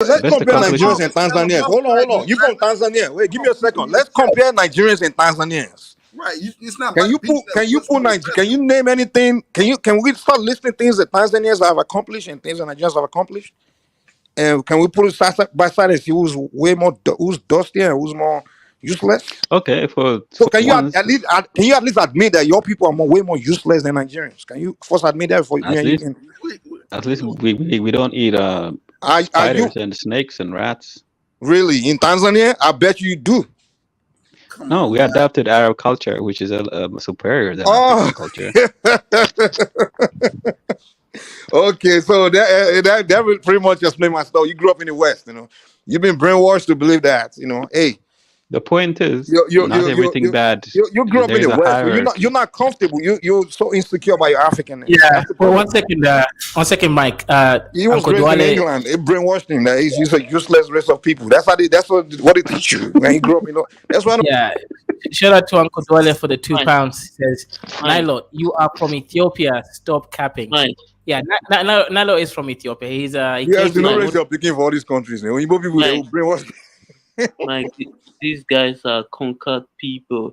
Let's Best compare Nigerians accomplishment. and Tanzanians. Hold on, hold on. You from Tanzania? Wait, give me a second. Let's compare Nigerians and Tanzanians. Right. It's not Can about you the people put? that Can you was put? more Can impressive. you name anything? Can we start listing things that Tanzanians have accomplished and things that Nigerians have accomplished? And can we put it side by side and see who's way more, who's dustier and who's more useless? Okay, So for can you once, can you at least admit that your people are way more useless than Nigerians? Can you first admit that before me at and you least can? at least we don't eat Are you spiders and snakes and rats. really in Tanzania? I bet you do. Come No, on, we man. adapted Arab culture, which is superior than Oh, African culture. okay. So that will pretty much explain my story. You grew up in the West, you know. You've been brainwashed to believe that, you know. Hey, The point is, you you not you you everything you, bad. you grew up There in is the a West, so you're hierarchy. not comfortable. You're so insecure about your Africanness. Yeah. That's the Well, problem. one second, Mike. He was Uncle raised in Dwale. England. It brainwashed him that he's a useless race of people. That's what they teach you when you grow up. You know. That's why. Yeah. Shout out to Uncle Dwale for the Mike, £2. He says, Mike, Nilo, you are from Ethiopia. Stop capping. Mike, Yeah, Nilo is from Ethiopia. He Yes, came you to know, Mike, raise Nigeria. your picking for all these countries. You know, Igbo people they Mike, will brainwash. Mike. These guys are conquered people.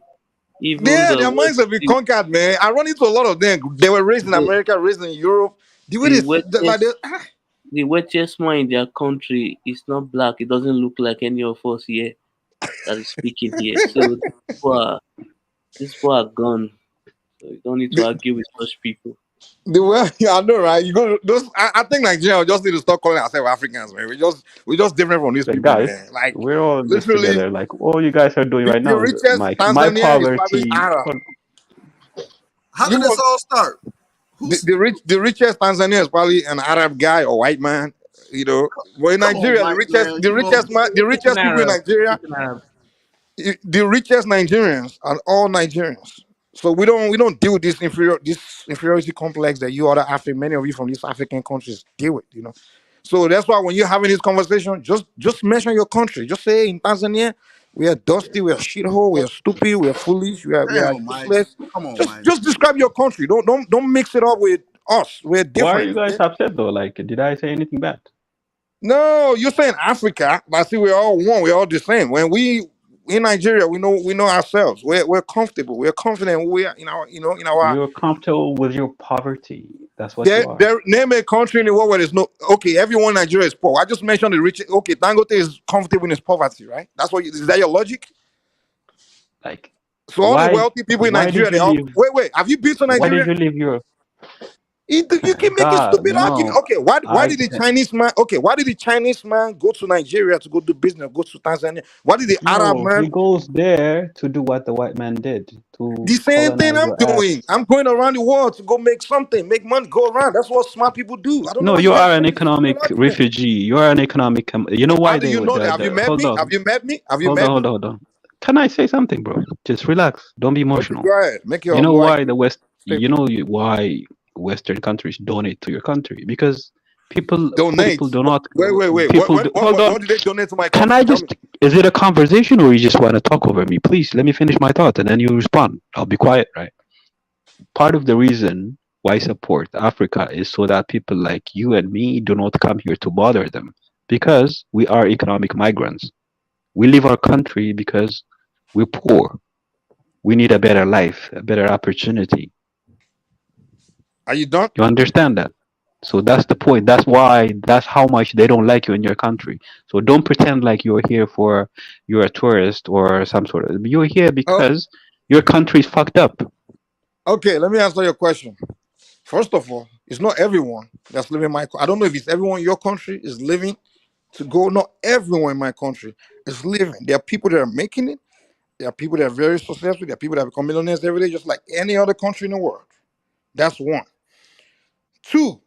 Even Yeah, the their minds have been conquered, man. I run into a lot of them. They were raised in the, America, raised in Europe. The way the like they, wettest the wettest man in their country is not black. It doesn't look like any of us here that is speaking here. So these people are gone. So you don't need to the, argue with such people. the way I know, right? You go to those. I think Nigeria just need to stop calling ourselves Africans, man. We just different from these But people, guys, man. Like we're all in this literally, together. Like all you guys are doing right the now is richest my Tanzania is probably poverty. Arab. How You did this know, all start? the richest Tanzania is probably an Arab guy or white man. You know, but in Come on, Nigeria, Mike, man. You going the It's an richest people in Arab. Nigeria, It's an Arab. the richest Nigerians are all Nigerians. So we don't deal with this inferiority complex that you other African many of you from these African countries deal with. You know, so that's why when you're having this conversation, just mention your country. Just say in Tanzania we are dusty, we are shithole, we are stupid, we are foolish, we are Damn, Mike. useless. Come on, Just Mike. just describe your country. Don't mix it up with us. We're Why are different. you guys Okay? upset though? Like, did I say anything bad? No, you're saying Africa, but I see we're all one. We're all the same. When we in Nigeria, we know ourselves. We're comfortable. We're confident. We are in our in our. You're comfortable with your poverty. That's what you There, are. there, name a country in the world where there's no. Okay, everyone in Nigeria is poor. I just mentioned the rich. Okay, Dangote is comfortable in his poverty, right? That's what. Is that your logic? Like, So all the why wealthy people in why did Nigeria, they you all leave? wait. Have you been to Why did Nigeria? you leave your You keep making God? stupid arguments. No, Okay, why I did the Chinese man? Okay, why did the Chinese man go to Nigeria to go do business? Go to Tanzania? Why did the Arab no. He man? goes there to do what the white man did The to same thing colonize I'm your doing. ass. I'm going around the world to go make something, make money, go around. That's what smart people do. I don't know No, why you you guys are an make this stupid economic argument. refugee. You are an economic. You know How why do they you would know that? Have you met hold me? Have on, you met me? Have you hold on, met me? hold on, hold on. Can I say something, bro? Just relax. Don't be Okay, emotional. go ahead. Make You your know go ahead. why the West? You Statement. know why Western countries donate to your country because people Donate. do not. Wait. People do, hold on. What did they donate to my Can country? I Tell me. just? Is it a conversation or you just want to talk over me? Please let me finish my thought and then you respond. I'll be quiet, right? Part of the reason why I support Africa is so that people like you and me do not come here to bother them because we are economic migrants. We leave our country because we're poor. We need a better life, a better opportunity. Are you done? You understand that? So that's the point. That's why, that's how much they don't like you in your country. So don't pretend like you're a tourist or some sort of. You're here Oh, because your country's fucked up. okay. Let me answer your question. First of all, it's not everyone that's living I don't know if it's everyone in your country is living to go. Not everyone in my country is living. There are people that are making it. There are people that are very successful. There are people that become millionaires every day, just like any other country in the world. That's one. Two,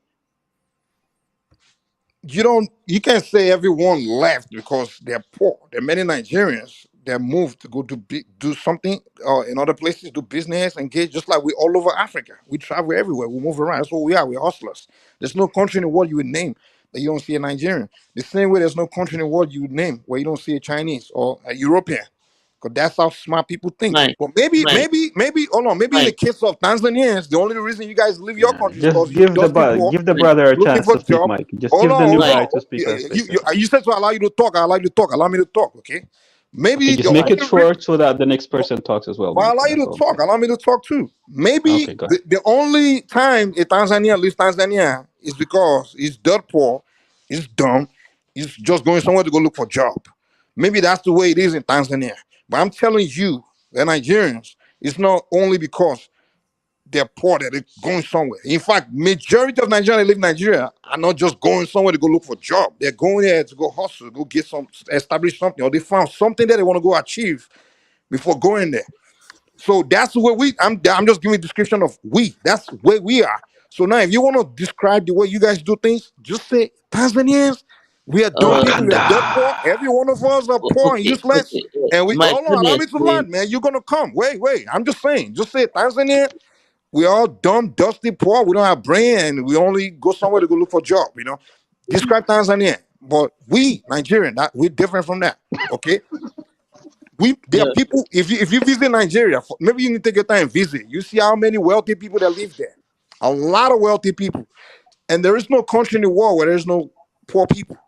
you can't say everyone left because they're poor. There are many Nigerians that moved to go do something in other places, do business, engage, just like we all over Africa. We travel everywhere. We move around. That's what we are. We're hustlers. There's no country in the world you would name that you don't see a Nigerian. The same way there's no country in the world you would name where you don't see a Chinese or a European. because that's how smart people think. Mike, But maybe, Mike, hold on, maybe in the Mike. case of Tanzanians, the only reason you guys leave your Yeah, country is just because you're dusty poor, give the Mike, brother a looking chance for to speak, job. Mike. Just Hold give on, the new hold guy on. to speak a space. You said to allow you to talk. I allow you to talk. Allow me to talk, okay? Okay, Maybe just the make it only short so that the next person talks as well, But I Mike. allow you That's to all I'm talk. saying. Allow me to talk too. Maybe Okay, go ahead. the only time a Tanzania leaves Tanzania is because he's dirt poor, he's dumb, he's just going somewhere to go look for a job. Maybe that's the way it is in Tanzania. But I'm telling you, the Nigerians, it's not only because they're poor that they're going somewhere. In fact, majority of Nigerians that live in Nigeria are not just going somewhere to go look for a job. They're going there to go hustle, go get establish something, or they found something that they want to go achieve before going there. So that's where I'm just giving a description of we. That's where we are. So now, if you want to describe the way you guys do things, just say Tanzanians. We are dumb people. We are dirt poor. Wakanda. Every one of us are poor and Okay, useless. okay. And we Mike, hold let on. me Allow me to explain. land, man. You're gonna come. Wait. I'm just saying. Just say Tanzania. We all dumb, dusty, poor. We don't have brain, and we only go somewhere to go look for a job. Describe Tanzania. But we Nigerian, we're different from that. Okay. There are Yeah, people. If you visit Nigeria, maybe you need to take your time and visit. You see how many wealthy people that live there. A lot of wealthy people, and there is no country in the world where there's no poor people.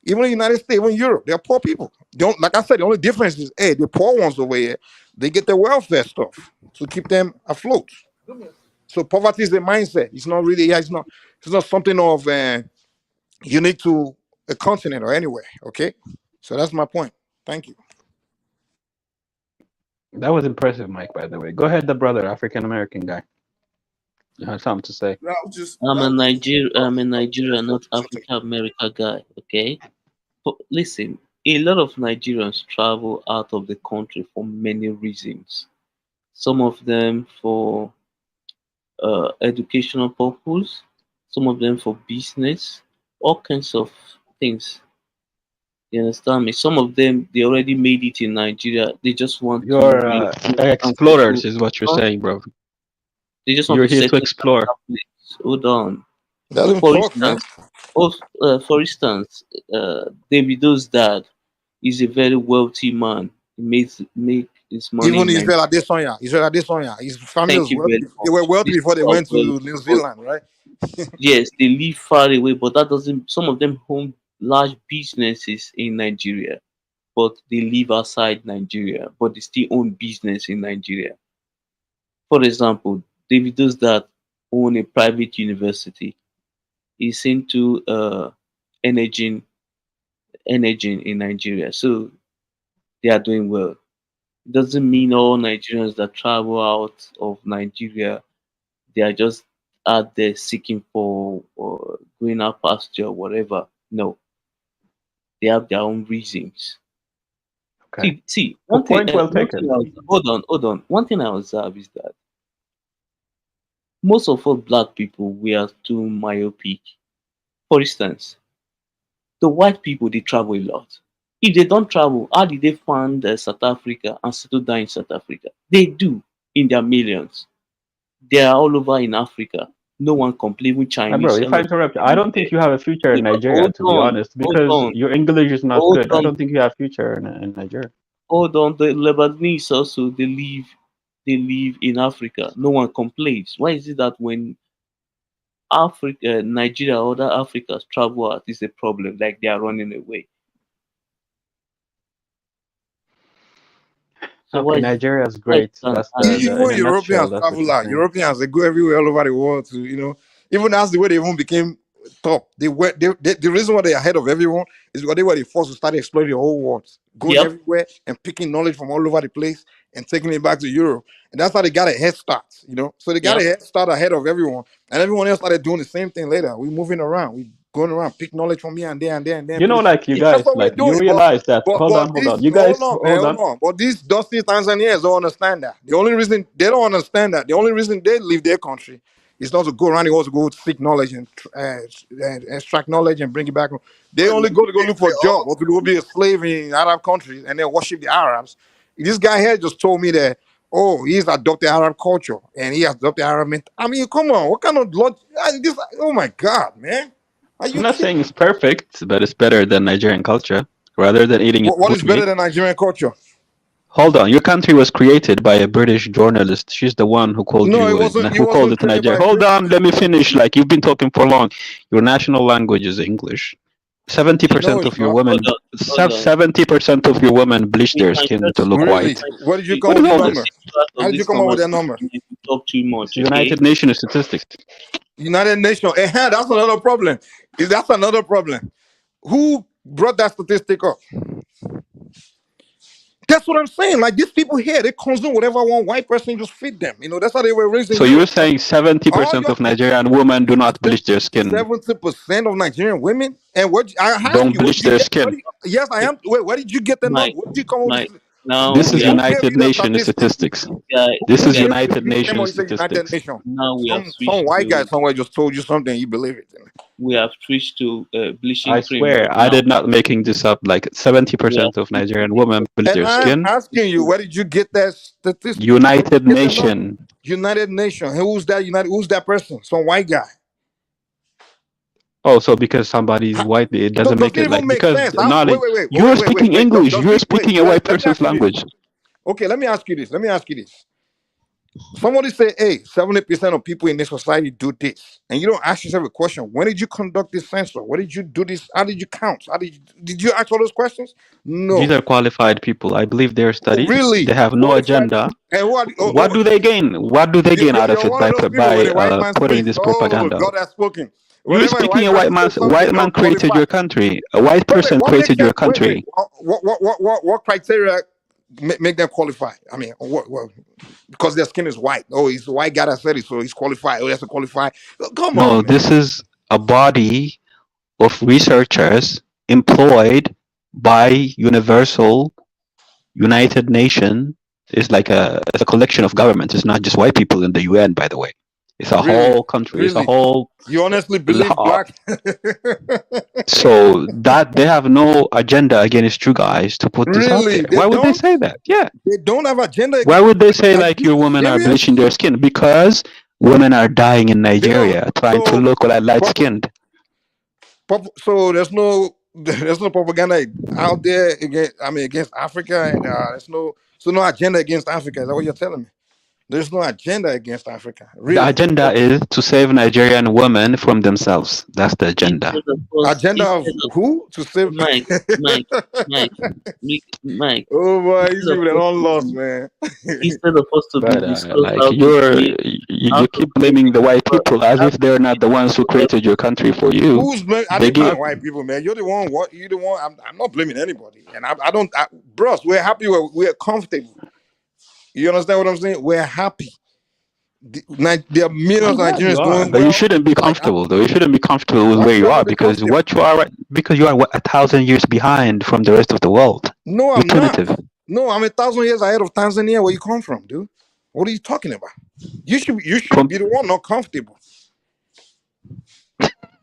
Even in the United States, even in Europe, there are poor people. Like I said, the only difference is, hey, the poor ones over here, they get their welfare stuff to keep them afloat. So poverty is a mindset. It's not really. Yeah, It's not something of unique to a continent or anywhere. Okay. So that's my point. Thank you. That was impressive, Mike, by the way. Go ahead, the brother, African American guy. You have something to say. That was just I'm that a was Niger, I'm a Nigeria, not such a Africa America guy. Okay, but listen, a lot of Nigerians travel out of the country for many reasons. Some of them for educational purpose, some of them for business, all kinds of things. You understand me? Some of them they already made it in Nigeria. They just want to You're relocate and settle. explorers, is what you're Huh? saying, bro. They just want You're to here to settle in explore. another place. Hold on. Let him For talk, man. instance, for instance, Davido's dad is a very wealthy man. He make his money Even in Nigeria. Israel Adesanya, his family Thank was you wealthy. very They were much. wealthy These before they people are went wealthy, to New but Zealand, right? yes, they live far away, but that doesn't. Some of them own large businesses in Nigeria, but they live outside Nigeria, but they still own business in Nigeria. For example, Davido's dad own a private university. He's into energy energy in Nigeria, so they are doing well. It doesn't mean all Nigerians that travel out of Nigeria they are just out there seeking for going out pasture or whatever. No, they have their own reasons. Okay. See, Point well taken. hold on. One thing I observe is that most of us black people we are too myopic. For instance, the white people they travel a lot. If they don't travel, how did they find South Africa and settle down in South Africa? They do in their millions. They are all over in Africa. No one complain with Bro, Chinese. if I interrupt, I don't think you have a future in Nigeria, Hold to be on, honest, hold because on, your English is not hold good. I on, don't think you have future in Nigeria. hold on. The Lebanese also they live in Africa. No one complains. Why is it that when Africa, Nigeria, other Africans travel out, is a problem? Like they are running away. So Okay, why is Nigeria is why is great. it an That's the Even in a nutshell. Europeans That's what travel you're out. saying. Europeans, they go everywhere all over the world to, even that's the way they even became top. The reason why they're ahead of everyone is because they were the first to start exploring the whole world, going Yep. everywhere and picking knowledge from all over the place and taking it back to Europe. And that's how they got a head start. So they got a Yep. head start ahead of everyone. And everyone else started doing the same thing later. We moving around. We going around, pick knowledge from here and there and there and there. You know, like you That's guys, what we're like you doing. But realize that. but Hold but on, hold on. this You hold guys, on, man, hold hold on. on. But these dusty Tanzanians don't understand that. The only reason they don't understand that, the only reason they leave their country is not to go around the world to go seek knowledge and extract knowledge and bring it back. They only go to go look for a job or to go be a slave in Arab countries and then worship the Arabs. This guy here just told me that, oh, he's adopted Arab culture and he has adopted Arab I mean, come on, what kind of this? Oh my God, man. Are I'm you not kidding? saying it's perfect, but it's better than Nigerian culture. Rather than eating What is better bushmeat, than Nigerian culture? Hold on, your country was created by a British journalist. She's the one who called No, it you, wasn't. It who called wasn't it created by Nigeria. a Hold British. on, let me finish. Like you've been talking for long. Your national language is English. No, 70% it's of your not. women, Hold on. 70% of your women bleach We their can skin just to look Really? white. Where did you come What with is the all number? this? part How of did you this come up with that number? conversation if you talk too much, okay? United Nations statistics. United Nations. That's another problem. That's another problem. Who brought that statistic up? That's what I'm saying. Like these people here, they consume whatever one white person just feed them. That's how they were raised in So Europe. you're saying 70% of Nigerian women do not bleach their skin, 70% of Nigerian women. And what I ask don't you, where bleach did you their get? skin. Yes, I am. Wait, where did you get the number? Mike, Where did you come up with Mike, this? now This is we are Who gave United you the Nations statistics? statistics. guy, This Who is gave you guy, the United name or Nations you say United statistics. Nation? now we have Some switched white guy to somewhere just told you something, you believe it. bleaching I cream right swear, I now. did not making this up. Like We 70% are of Nigerian women bleach And their I'm skin. asking you, where did you get that statistic? United Where did you get that number? Nation. United Nation. Who's that? Who's that person? Some white guy. Oh, so because somebody's white, it doesn't Does make it it like even make because sense? knowledge. You're speaking Wait. English. You're speaking a white Let me person's ask you this. language. Okay, let me ask you this. Somebody say, hey, 70% of people in this society do this. And you don't ask yourself a question. When did you conduct this census? What did you do this? How did you count? Did you ask all those questions? These No. are qualified people. I believe their Oh, studies. really? They have no Qualified. agenda. And What do they gain? What do they gain out of you're it one of those people when a white man putting speaks, this oh, propaganda? God has spoken. You're Whenever a speaking a white man says something, white man created qualified. your country. A white person What makes created your them, country. what criteria make them qualify? I mean, because their skin is white. Oh, he's a white guy that said it, so he's qualified. Oh, he has to qualify. Come No, on, man. this is a body of researchers employed by United Nation. It's like it's a collection of governments. It's not just white people in the UN, by the way. It's a Really? whole country. It's a Really? whole You honestly believe black? So that they have no agenda against you guys to put this out Really? there. They Why would they don't? say that? Yeah. They don't have agenda. Why would they say Are like you your women are serious? bleaching their skin? Because women are dying in They don't. Nigeria trying to So, look like light skinned. so there's no propaganda out there against Africa, and no agenda against Africa. Is that what you're telling me? There's no agenda against Africa. Really? The agenda is to save Nigerian women from themselves. That's the agenda. Agenda of who? To save Mike. Oh boy, these people are all lost, man. Instead of us to But be discussed like how you keep blaming the white people as if they're not the ones who created your country for you. Who's blaming? I didn't blame white people, man. You're the one. What you the one? I'm not blaming anybody, and I don't. Bros, we're happy. We're comfortable. You understand what I'm saying? We're happy. There are millions of Nigerians doing But well. you shouldn't be comfortable, though. You shouldn't be comfortable with Why where should you I are not be because comfortable? what you are, because you are 1,000 years behind from the rest of the world. No, You're I'm not. primitive. No, I'm 1,000 years ahead of Tanzania. Where you come from, dude? What are you talking about? You should be the one not comfortable.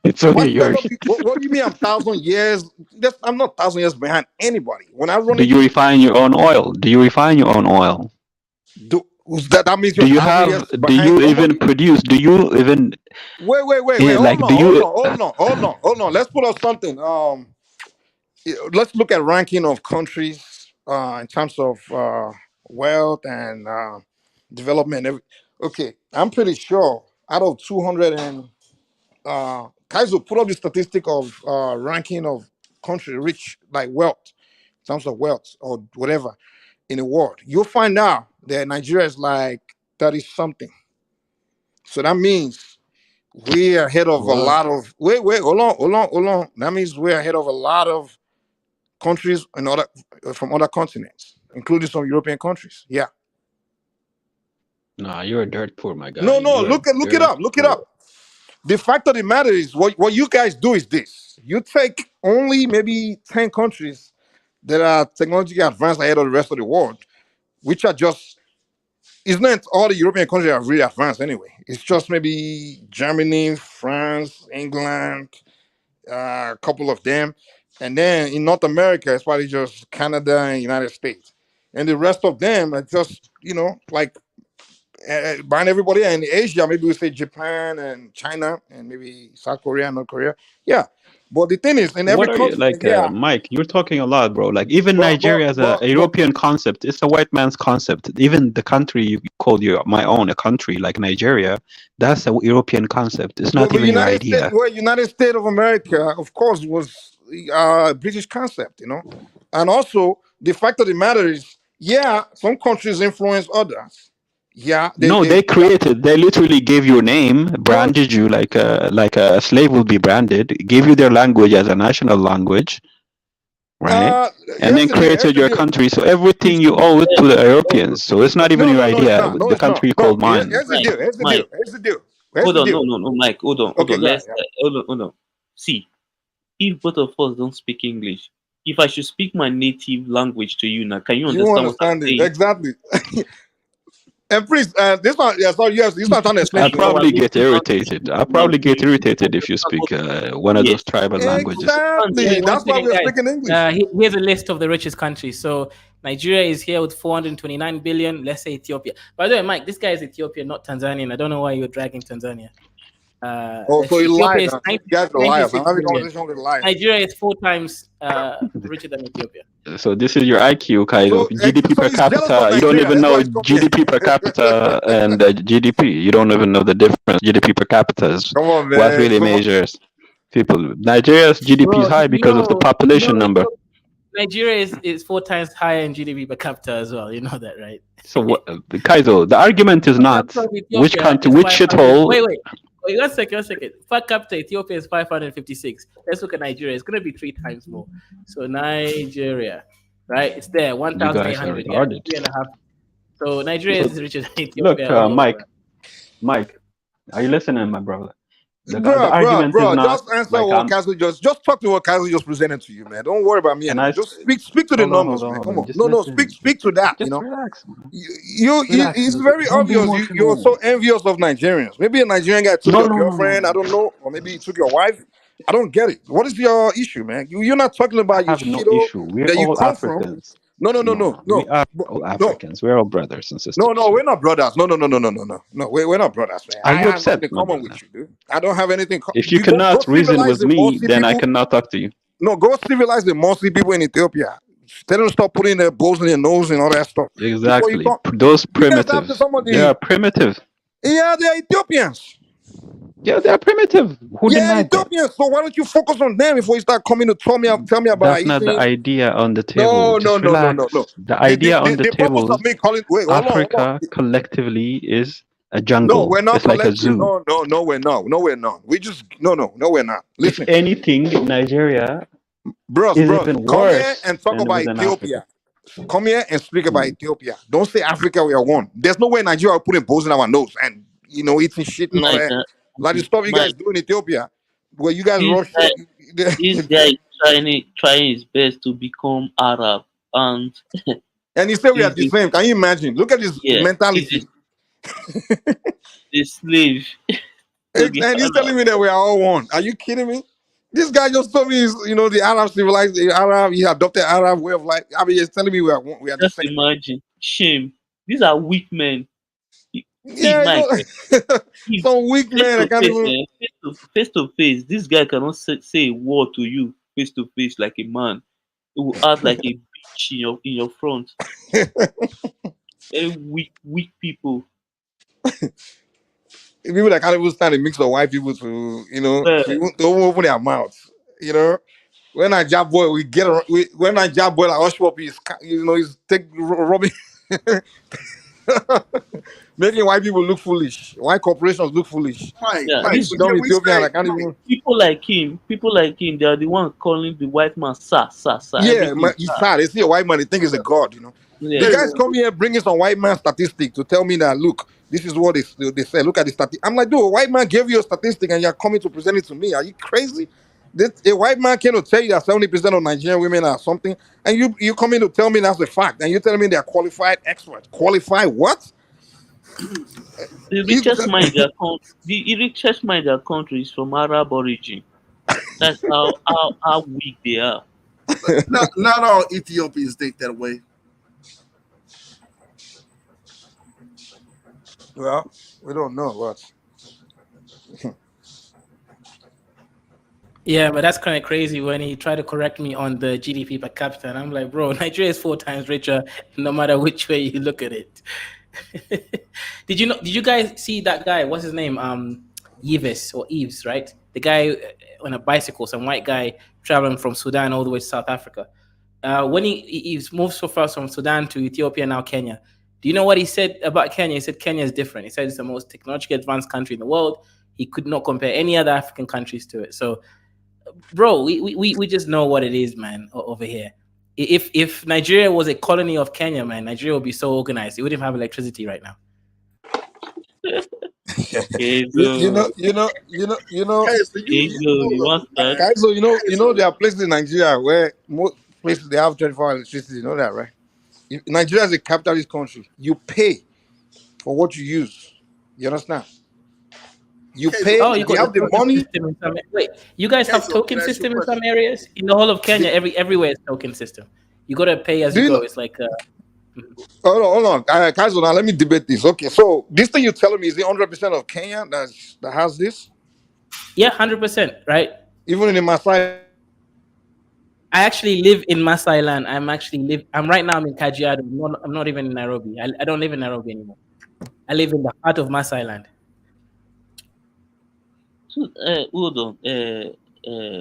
It's only yours. What do you mean I'm 1,000 years? I'm not 1,000 years behind anybody. When I run, Do you refine your own oil? Do you refine your own oil? That means do you have? Do you even produce? Do you even? Wait. Like, Hold on. Let's put up something. Let's look at ranking of countries in terms of wealth and development. Okay, I'm pretty sure out of 200 and Kaizo put up the statistic of ranking of country rich like wealth, in terms of wealth or whatever in the world. You'll find out that Nigeria is like 30 something. So that means we're ahead of a lot of hold on. That means we're ahead of a lot of countries and from other continents, including some European countries. Yeah. Nah, you're dirt poor, my guy. No, look it up. The fact of the matter is what you guys do is this. You take only maybe 10 countries that are technologically advanced ahead of the rest of the world, which are just, it's not all the European countries are really advanced anyway. It's just maybe Germany, France, England, a couple of them. And then in North America, it's probably just Canada and United States. And the rest of them are just, like buying everybody. And in Asia, maybe we say Japan and China and maybe South Korea and North Korea. Yeah. But the thing is, in every What are you country, like, yeah, Mike? You're talking a lot, bro. Like even but Nigeria as a European concept, it's a white man's concept. Even the country you call my own a country like Nigeria, that's a European concept. It's not but even your United States, idea. well, United States of America, of course, was a British concept, and also the fact of the matter is, yeah, some countries influence others. Yeah, No, they created. They literally gave you a name, well, branded you like a slave will be branded. Gave you their language as a national language, right? And here's then the deal. Here's created the your deal. country. So everything you owe it to the Europeans. So it's not even No, your no, no, it's idea. not. No, The it's not. country you No, called mine. here's the Mike, deal. Here's the Mike, deal. Here's the deal. Here's hold the on, deal. no, Mike, hold on, Okay, go ahead. let's hold on. See, if both of us don't speak English, if I should speak my native language to you now, can you You understand what I'm understand it saying? exactly. And please, this one, yeah, sorry, yes, this one trying to explain I'll to probably you. get irritated. I'll probably get irritated if you speak one of Yes. those tribal languages. Exactly. One That's why second, we're guys. speaking English. Here's a list of the richest countries. So Nigeria is here with 429 billion. Let's say Ethiopia. By the way, Mike, this guy is Ethiopian, not Tanzanian. I don't know why you're dragging Tanzania. So he lied. Is Huh? You guys are liars. I'm 96 having a billion. conversation with liars. Nigeria is 4 times richer than Ethiopia. So this is your IQ, Kaido. So, GDP per he's jealous of capita. You don't Nigeria. even That's why know he's coming here. GDP per capita and GDP. You don't even know the difference. GDP per capita is Come on, man. what really Come on. measures people. Nigeria's GDP is high because of the population number. Nigeria is 4 times higher in GDP per capita as well. You know that, right? So what, Kaido? The argument is not which country, which shithole. Wait, 1 second. Per capita, Ethiopia is 556. Let's look at Nigeria. It's going to be 3 times more. So Nigeria, right? It's there, 1,800. Yeah, 3.5. So Nigeria is richer than Ethiopia. Look, Mike, are you listening, my brother? The Bro, argument is not. Just answer what Kazu just talk to what Kazu just presented to you, man. Don't worry about me. Just speak to the numbers, man. Come on. No, speak to that. Just relax, man. Relax, it's very obvious. You're so envious of Nigerians. Maybe a Nigerian guy took your girlfriend. I don't know, or maybe he took your wife. I don't get it. What is your issue, man? You're not talking about your shit We're all Africans. No. We are all Africans. We're all brothers and sisters. No, we're not brothers. No. We're not brothers, man. Are you I upset? have nothing in common with you, dude. I don't have anything. If you cannot reason with me, then I cannot talk to you. No, go civilize the mostly people in Ethiopia. Tell them to stop putting their bows in their nose and all that stuff. Exactly. Those primitives. They are primitive. Yeah, they are Ethiopians. Yeah, they are primitive. Who denied that? Ethiopians. So why don't you focus on them before you start coming to tell me about That's not the idea on the table. No. The idea on the table of me calling, Africa collectively is a jungle. No, we're not it's like a zoo. No, we're not. No, we're not. We just we're not. Listen. If anything, Nigeria bro, even come worse here and talk about Ethiopia. Africa. Come here and speak about Ethiopia. Don't say Africa we are one. There's no way Nigeria are putting bows in our nose and eating shit and all that. Like the stuff you guys do in Ethiopia, where you guys rush. This guy trying his best to become Arab, and he said we are the same. Can you imagine? Look at his mentality. The slave. And he's telling me that we are all one. Are you kidding me? This guy just told me he's, the Arab civilized, the Arab, he adopted Arab way of life. I mean, he's telling me we are one. We are the same. Just imagine. Shame. These are weak men. Yeah, some weak man. I can't even face to face. This guy cannot say a word to you face to face like a man. He will act like a bitch in your front. Very weak people. People that can't even stand a mix of white people to don't open their mouths. When I job boy, when I job boy like Oshwop is he's robbing. Making white people look foolish. White corporations look foolish. People like him, they are the one calling the white man sir. Yeah, he's sad. They see a white man, they think he's a god, Yeah. The guys come here bringing some white man statistics to tell me that, look, this is what they say. Look at the statistic. I'm like, dude, a white man gave you a statistic and you're coming to present it to me. Are you crazy? A white man cannot tell you that 70% of Nigerian women are something, and you come in to tell me that's a fact, and you're telling me they're qualified experts. Qualified what? The richest mind in their country is from Arab origin. That's how weak they are. Not all Ethiopians think that way. Well, we don't know what. Yeah, but that's kind of crazy when he tried to correct me on the GDP per capita. And I'm like, bro, Nigeria is 4 times richer no matter which way you look at it. Did you guys see that guy? What's his name? Yves or Eves, right? The guy on a bicycle, some white guy traveling from Sudan all the way to South Africa. When he's moved so far from Sudan to Ethiopia, now Kenya. Do you know what he said about Kenya? He said Kenya is different. He said it's the most technologically advanced country in the world. He could not compare any other African countries to it. So, bro, we just know what it is, man, over here. If Nigeria was a colony of Kenya, man, Nigeria would be so organized. It wouldn't have electricity right now. Okay, You know, Hey, so guys. So there are places in Nigeria where most places they have 24-hour electricity. You know that, right? Nigeria is a capitalist country. You pay for what you use. You understand? You pay. Oh, you they have the money. Wait, you guys have token system in some areas? In the whole of Kenya, everywhere is token system. You got to pay as you go. It's like. Hold on. Kaizo, now let me debate this. Okay, so this thing you're telling me is it 100% of Kenya that has this? Yeah, 100%, right? Even in Masai. I actually live in Masai land. I'm right now. I'm in Kajiado. I'm not even in Nairobi. I don't live in Nairobi anymore. I live in the heart of Masai land. Hold on,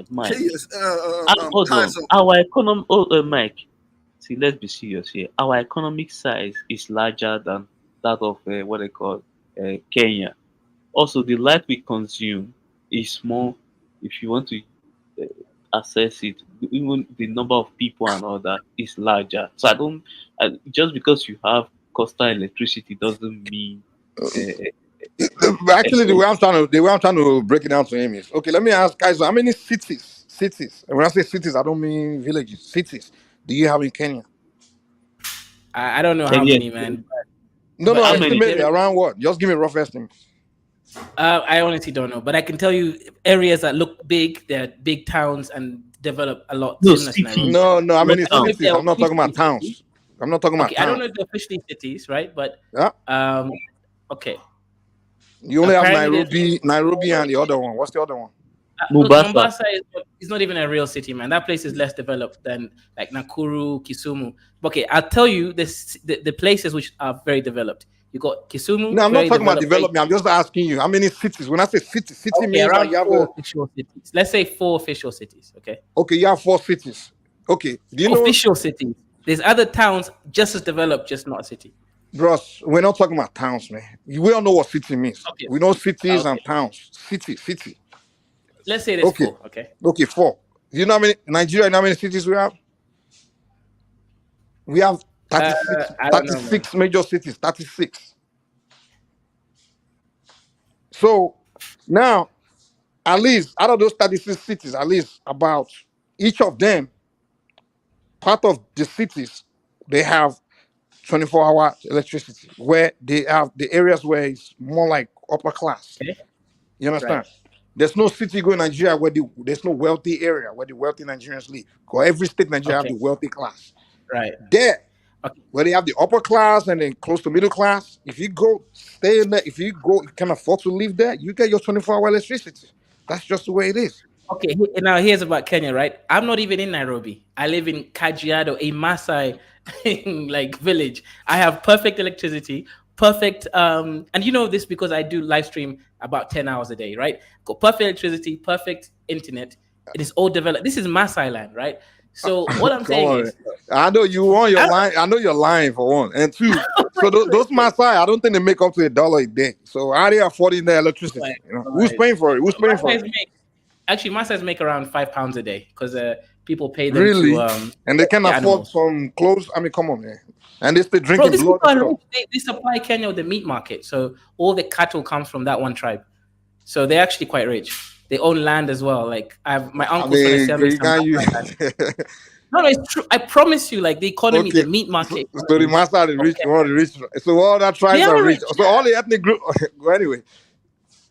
Mike. Yes, Hold on. Our economy, Mike. See, let's be serious here. Our economic size is larger than that of what they call Kenya. Also, the light we consume is more. If you want to assess it, even the number of people and all that is larger. So I don't. Just because you have coastal electricity doesn't mean. Actually, the way I'm trying to break it down to him is okay. Let me ask guys, how many cities? And when I say cities, I don't mean villages. Cities do you have in Kenya? I don't know how many, man. No, estimate around what? Just give me a rough estimate. I honestly don't know, but I can tell you areas that look big. They're big towns and develop a lot. No, how many cities? I'm not talking about towns. I'm not talking about towns. I don't know if they're officially cities, right? But yeah. Okay. You only have Nairobi, and the other one. What's the other one? Mombasa is not even a real city, man. That place is less developed than like Nakuru, Kisumu. Okay, I'll tell you the places which are very developed. You got Kisumu. No, I'm not talking about development. I'm just asking you how many cities. When I say city means around you have 4 official cities. Let's say 4 official cities. Okay. Okay, you have 4 cities. Okay, do you know official cities? There's other towns just as developed, just not a city. Bros, we're not talking about towns, man. We don't know what city means. Okay. We know cities and towns. City. Let's say there's 4. Okay, 4. Do you know how many Nigeria? You know how many cities we have? We have 36 major cities. 36. So now, at least out of those 36 cities, at least about each of them, part of the cities, they have 24-hour electricity, where they have the areas where it's more like upper class. Okay. You understand? Right. There's no city in Nigeria where there's no wealthy area where the wealthy Nigerians live. Because every state in Nigeria have the wealthy class. Right. There, where they have the upper class and then close to middle class, if you go stay in there, if you can afford to live there, you get your 24-hour electricity. That's just the way it is. Okay, now here's about Kenya, right? I'm not even in Nairobi. I live in Kajiado, a Maasai like village. I have perfect electricity, perfect and you know this because I do live stream about 10 hours a day, right? Got perfect electricity, perfect internet. It is all developed. This is Maasai land, right? So what I'm saying is, I know you want your line. I know you're lying for one, and 2. So those Maasai, I don't think they make up to $1 a day. So how are they affording their electricity? Right. You know? Who's paying for it? Who's paying for it? Actually, Maasais make around £5 a day because people pay them really, to, and they can afford some clothes. I mean, come on, man. And they still drinking blood. They supply Kenya with the meat market, so all the cattle comes from that one tribe. So they're actually quite rich. They own land as well. Like my uncle's gonna sell me some. No, it's true. I promise you, like the economy, the meat market. So the Maasai are the rich, one of the rich. So all that tribes are rich. So all the ethnic group. Well, anyway.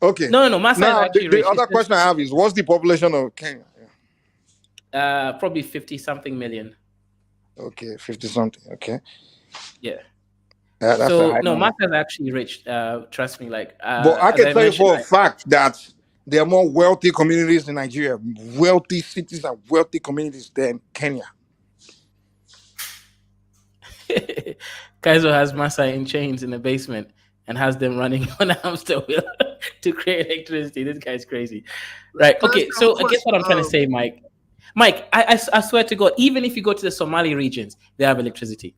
Okay. No. Maasai now, is actually the rich. other question I have is, what's the population of Kenya? Probably 50-something million. Okay, 50-something. Okay. Yeah. So no, Maasai is actually rich. Trust me. Like, but I can tell you for a fact that there are more wealthy communities in Nigeria, wealthy cities and wealthy communities than Kenya. Kaizo has Masa in chains in the basement and has them running on a hamster wheel to create electricity. This guy's crazy. Right. Okay. So I guess what I'm trying to say, Mike. Mike, I swear to God, even if you go to the Somali regions, they have electricity.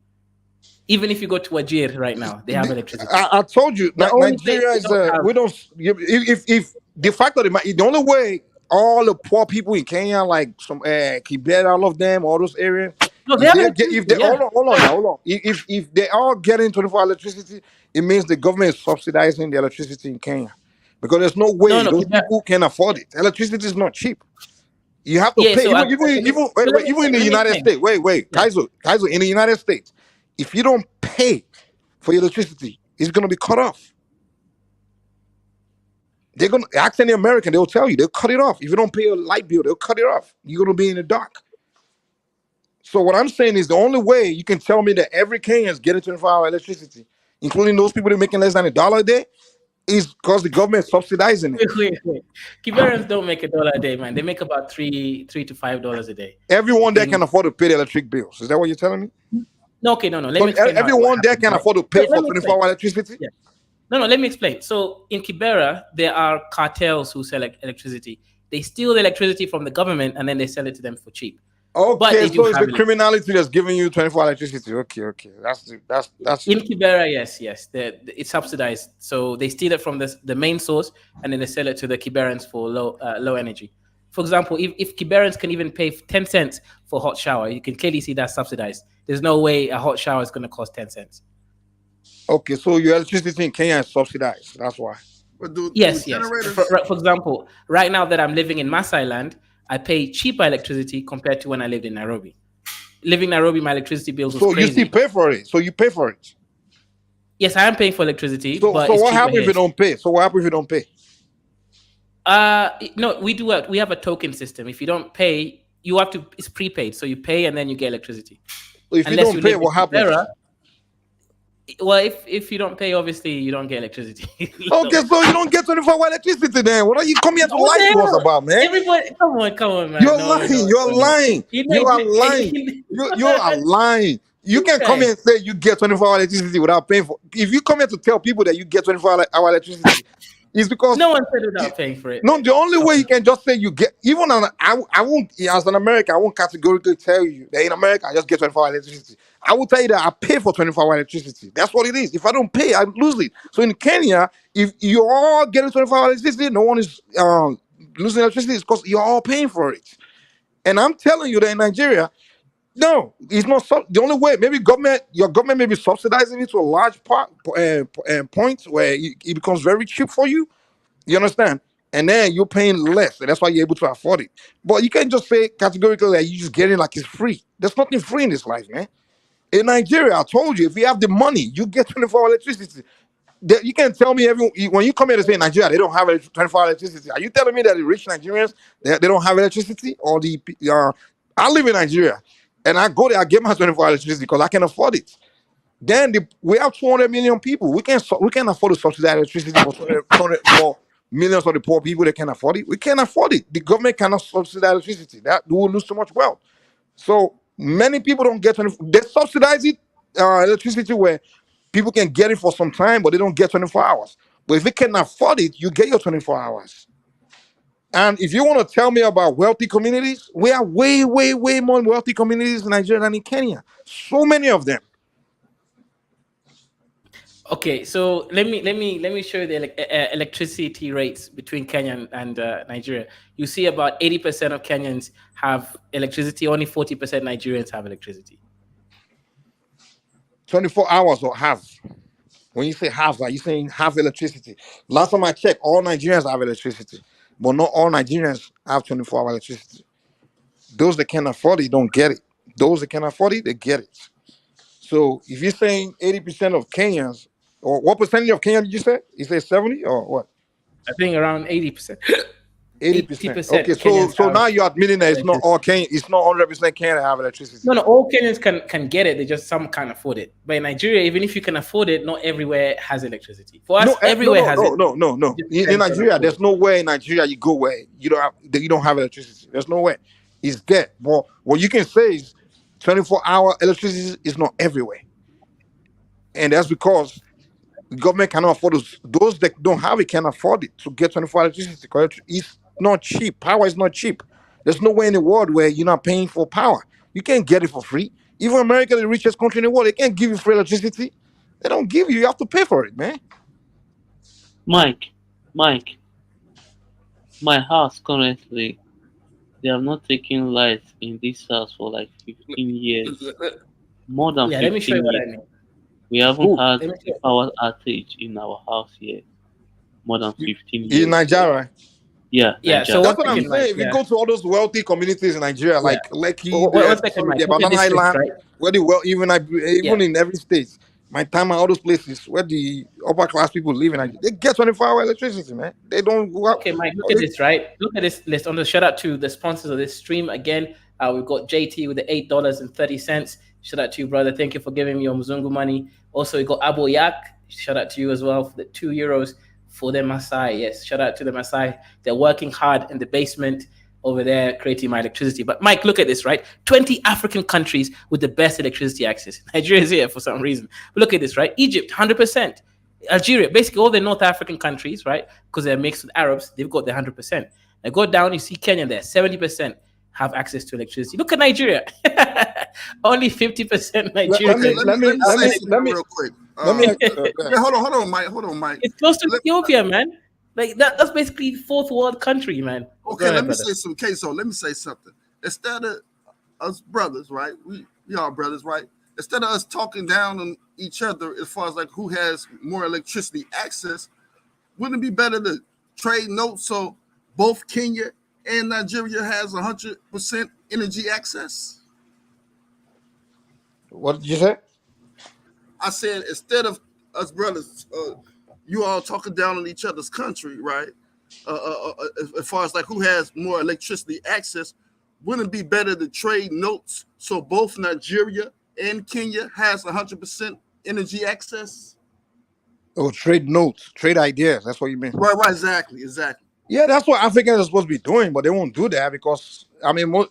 Even if you go to Wajir right now, they have electricity. I told you, Nigeria is we don't. If the fact that the only way all the poor people in Kenya, like some Kibera, all of them, all those areas, no, they hold on. If they all getting 24 electricity, it means the government is subsidizing the electricity in Kenya, because there's no way those people can afford it. Electricity is not cheap. You have to pay. So even in the United States. Wait, Kaizo, in the United States, if you don't pay for your electricity, it's gonna be cut off. They're gonna ask any American, they'll tell you, they'll cut it off. If you don't pay a light bill, they'll cut it off. You're gonna be in the dark. So what I'm saying is the only way you can tell me that every Kenyan is getting 24-hour electricity, including those people that are making less than $1 a day, is because the government is subsidizing it. Wait. Kiberans don't make $1 a day, man. They make about $3 to $5 a day. Everyone there can afford to pay the electric bills. Is that what you're telling me? No. Let me explain. Everyone there can afford to pay for 24-hour electricity? Yeah. No, let me explain. So in Kibera, there are cartels who sell electricity. They steal the electricity from the government and then they sell it to them for cheap. Okay, so it's the criminality that's giving you 24-hour electricity. Okay. That's in Kibera, yes. It's subsidized. So they steal it from the main source and then they sell it to the Kiberans for low energy. For example, if Kiberans can even pay 10 cents for a hot shower, you can clearly see that's subsidized. There's no way a hot shower is going to cost 10 cents. Okay, so your electricity in Kenya is subsidized. That's why. Yes. For example, right now that I'm living in Maasai land, I pay cheaper electricity compared to when I lived in Nairobi. Living in Nairobi, my electricity bills was crazy. So you still pay for it? So you pay for it? Yes, I am paying for electricity. So what happens if you don't pay? No, we have a token system. If you don't pay, it's prepaid. So you pay and then you get electricity. So if you don't pay, what happens? Well, if you don't pay, obviously you don't get electricity. Okay, so you don't get 24-hour electricity then. What are you coming here to lie to us about, man? Everybody, come on, man. You're lying. You are lying. You can come here and say you get 24-hour electricity without paying for it. If you come here to tell people that you get 24-hour electricity, it's because no one said without paying for it. No, the only way you can just say you get, even I won't, as an American, I won't categorically tell you that in America I just get 24-hour electricity. I will tell you that I pay for 24-hour electricity. That's what it is. If I don't pay, I lose it. So in Kenya, if you're all getting 24-hour electricity, no one is losing electricity. It's because you're all paying for it. And I'm telling you that in Nigeria, no, it's not. The only way, maybe your government may be subsidizing it to a large point where it becomes very cheap for you. You understand? And then you're paying less, and that's why you're able to afford it. But you can't just say categorically that you just get it like it's free. There's nothing free in this life, man. In Nigeria, I told you, if you have the money, you get 24-hour electricity. You can't tell me when you come here to say in Nigeria they don't have 24-hour electricity. Are you telling me that the rich Nigerians they don't have electricity? Or I live in Nigeria and I go there, I get my 24-hour electricity because I can afford it. Then we have 200 million people. We can't afford to subsidize electricity for millions of the poor people that can afford it. We can't afford it. The government cannot subsidize electricity. That we will lose too much wealth. So many people don't get they subsidize it electricity where people can get it for some time, but they don't get 24 hours. But if they can afford it, you get your 24 hours. And if you want to tell me about wealthy communities, we have way, way, way more wealthy communities in Nigeria than in Kenya. So many of them. Okay, so let me show you the electricity rates between Kenya and Nigeria. You see about 80% of Kenyans have electricity, only 40% Nigerians have electricity. 24 hours or half. When you say half, are you saying half electricity? Last time I checked, all Nigerians have electricity, but not all Nigerians have 24-hour electricity. Those that can afford it don't get it. Those that can afford it, they get it. So if you're saying 80% of Kenyans, or what percentage of Kenya did you say? You say 70 or what? I think around 80%. 80%. Okay, so now you're admitting that it's not all Kenya, it's not 100% Kenya have electricity. No, all Kenyans can get it. They just some can't afford it. But in Nigeria, even if you can afford it, not everywhere has electricity. For us, everywhere has it. No. In Nigeria, there's nowhere in Nigeria you go where you don't have electricity. There's nowhere. It's there. But what you can say is 24-hour electricity is not everywhere. And that's because the government cannot afford it. Those that don't have it can afford it to get 24-hour electricity. Correct? It's not cheap. Power is not cheap. There's nowhere in the world where you're not paying for power. You can't get it for free. Even America, the richest country in the world, they can't give you free electricity. They don't give you. You have to pay for it, man. Mike, my house currently, they have not taken lights in this house for like 15 years. More than 15 let me show you what I years. mean. We haven't had a power outage in our house yet. More than 15 years. In Nigeria? Yeah. So that's what I'm saying. If you go to all those wealthy communities in Nigeria, like Lekki, the Banana Island, right? Where even in every state, my time at all those places where the upper class people live in, they get 24-hour electricity, man. They don't go out. Okay, Mike, look at this, right? Look at this list. On the shout out to the sponsors of this stream again. We've got JT with the $8.30. Shout out to you, brother. Thank you for giving me your Mzungu money. Also, we got Abo Yak. Shout out to you as well for the €2 for the Maasai. Yes, shout out to the Maasai. They're working hard in the basement over there creating my electricity. But Mike, look at this, right? 20 African countries with the best electricity access. Nigeria is here for some reason. But look at this, right? Egypt, 100%. Algeria, basically all the North African countries, right? Because they're mixed with Arabs, they've got the 100%. Now go down, you see Kenya there, 70% have access to electricity. Look at Nigeria. Only 50% Nigeria. Let me real quick. Hold on, Mike. It's close to Ethiopia, man. Like that's basically fourth world country, man. Okay, let me say some queso. Let me say something. Instead of us brothers, right? We are brothers, right? Instead of us talking down on each other as far as like who has more electricity access, wouldn't it be better to trade notes so both Kenya and Nigeria has 100% energy access? What did you say? I said instead of us brothers, you all talking down on each other's country, right? As far as like who has more electricity access, wouldn't it be better to trade notes so both Nigeria and Kenya has 100% energy access? Oh, trade notes, trade ideas. That's what you mean. Right, exactly. Yeah, that's what Africans are supposed to be doing, but they won't do that because a lot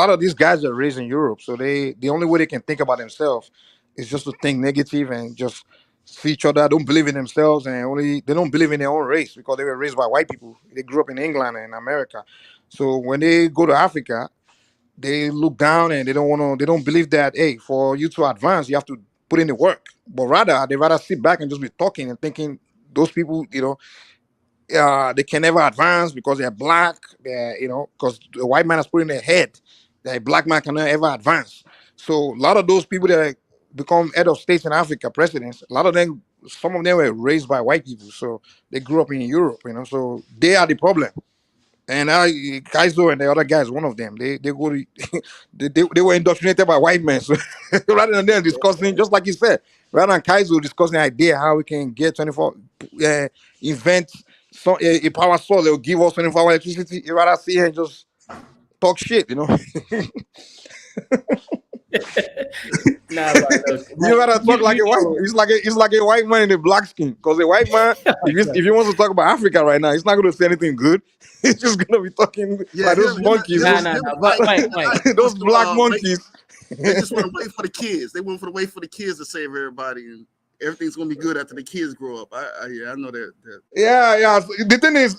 of these guys are raised in Europe, so the only way they can think about themselves is just to think negative and just see each other, don't believe in themselves, and they don't believe in their own race because they were raised by white people. They grew up in England and America, so when they go to Africa, they look down and they don't believe that for you to advance, you have to put in the work, but they rather sit back and just be talking and thinking those people, they can never advance because they're black. Because the white man has put in their head that a black man cannot ever advance. So a lot of those people that become head of states in Africa, presidents, some of them were raised by white people, so they grew up in Europe. So they are the problem. And Kaizo and the other guys, one of them, they go to, they were indoctrinated by white men. So rather than them discussing, just like you said, rather than Kaizo discussing the idea how we can get 24, invent a power source that will give us 24-hour electricity, you rather see and just talk shit, Nah, you rather talk like a white. It's like a white man in a black skin. Because a white man, if he wants to talk about Africa right now, he's not going to say anything good. He's just going to be talking like those monkeys. Those black monkeys. They just want to wait for the kids. They want to wait for the kids to save everybody, and everything's going to be good after the kids grow up. I know that. Yeah. The thing is,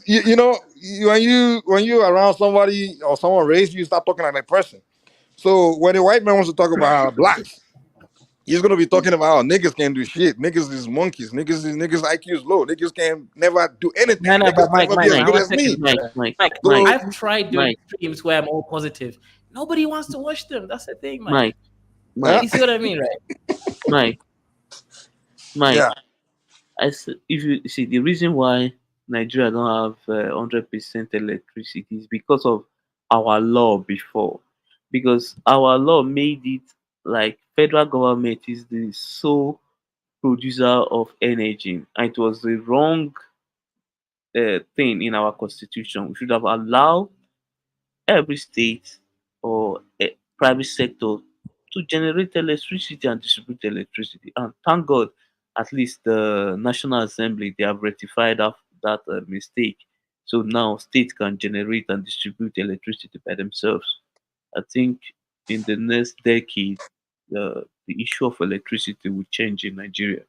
when you around somebody or someone raised you, start talking like that person. So when a white man wants to talk about blacks, he's gonna be talking about how niggas can't do shit. Niggas is monkeys. Niggas IQ is low. Niggas can never do anything. But Mike, I've tried doing streams where I'm all positive. Nobody wants to watch them. That's the thing, Mike. You see what I mean, right? Mike. Yeah. If you see the reason why Nigeria don't have 100% electricity is because of our law before. Because our law made it like federal government is the sole producer of energy, and it was the wrong thing in our constitution. We should have allowed every state or a private sector to generate electricity and distribute electricity. And thank God, at least the National Assembly, they have rectified that mistake. So now states can generate and distribute electricity by themselves. I think in the next decade, the issue of electricity will change in Nigeria.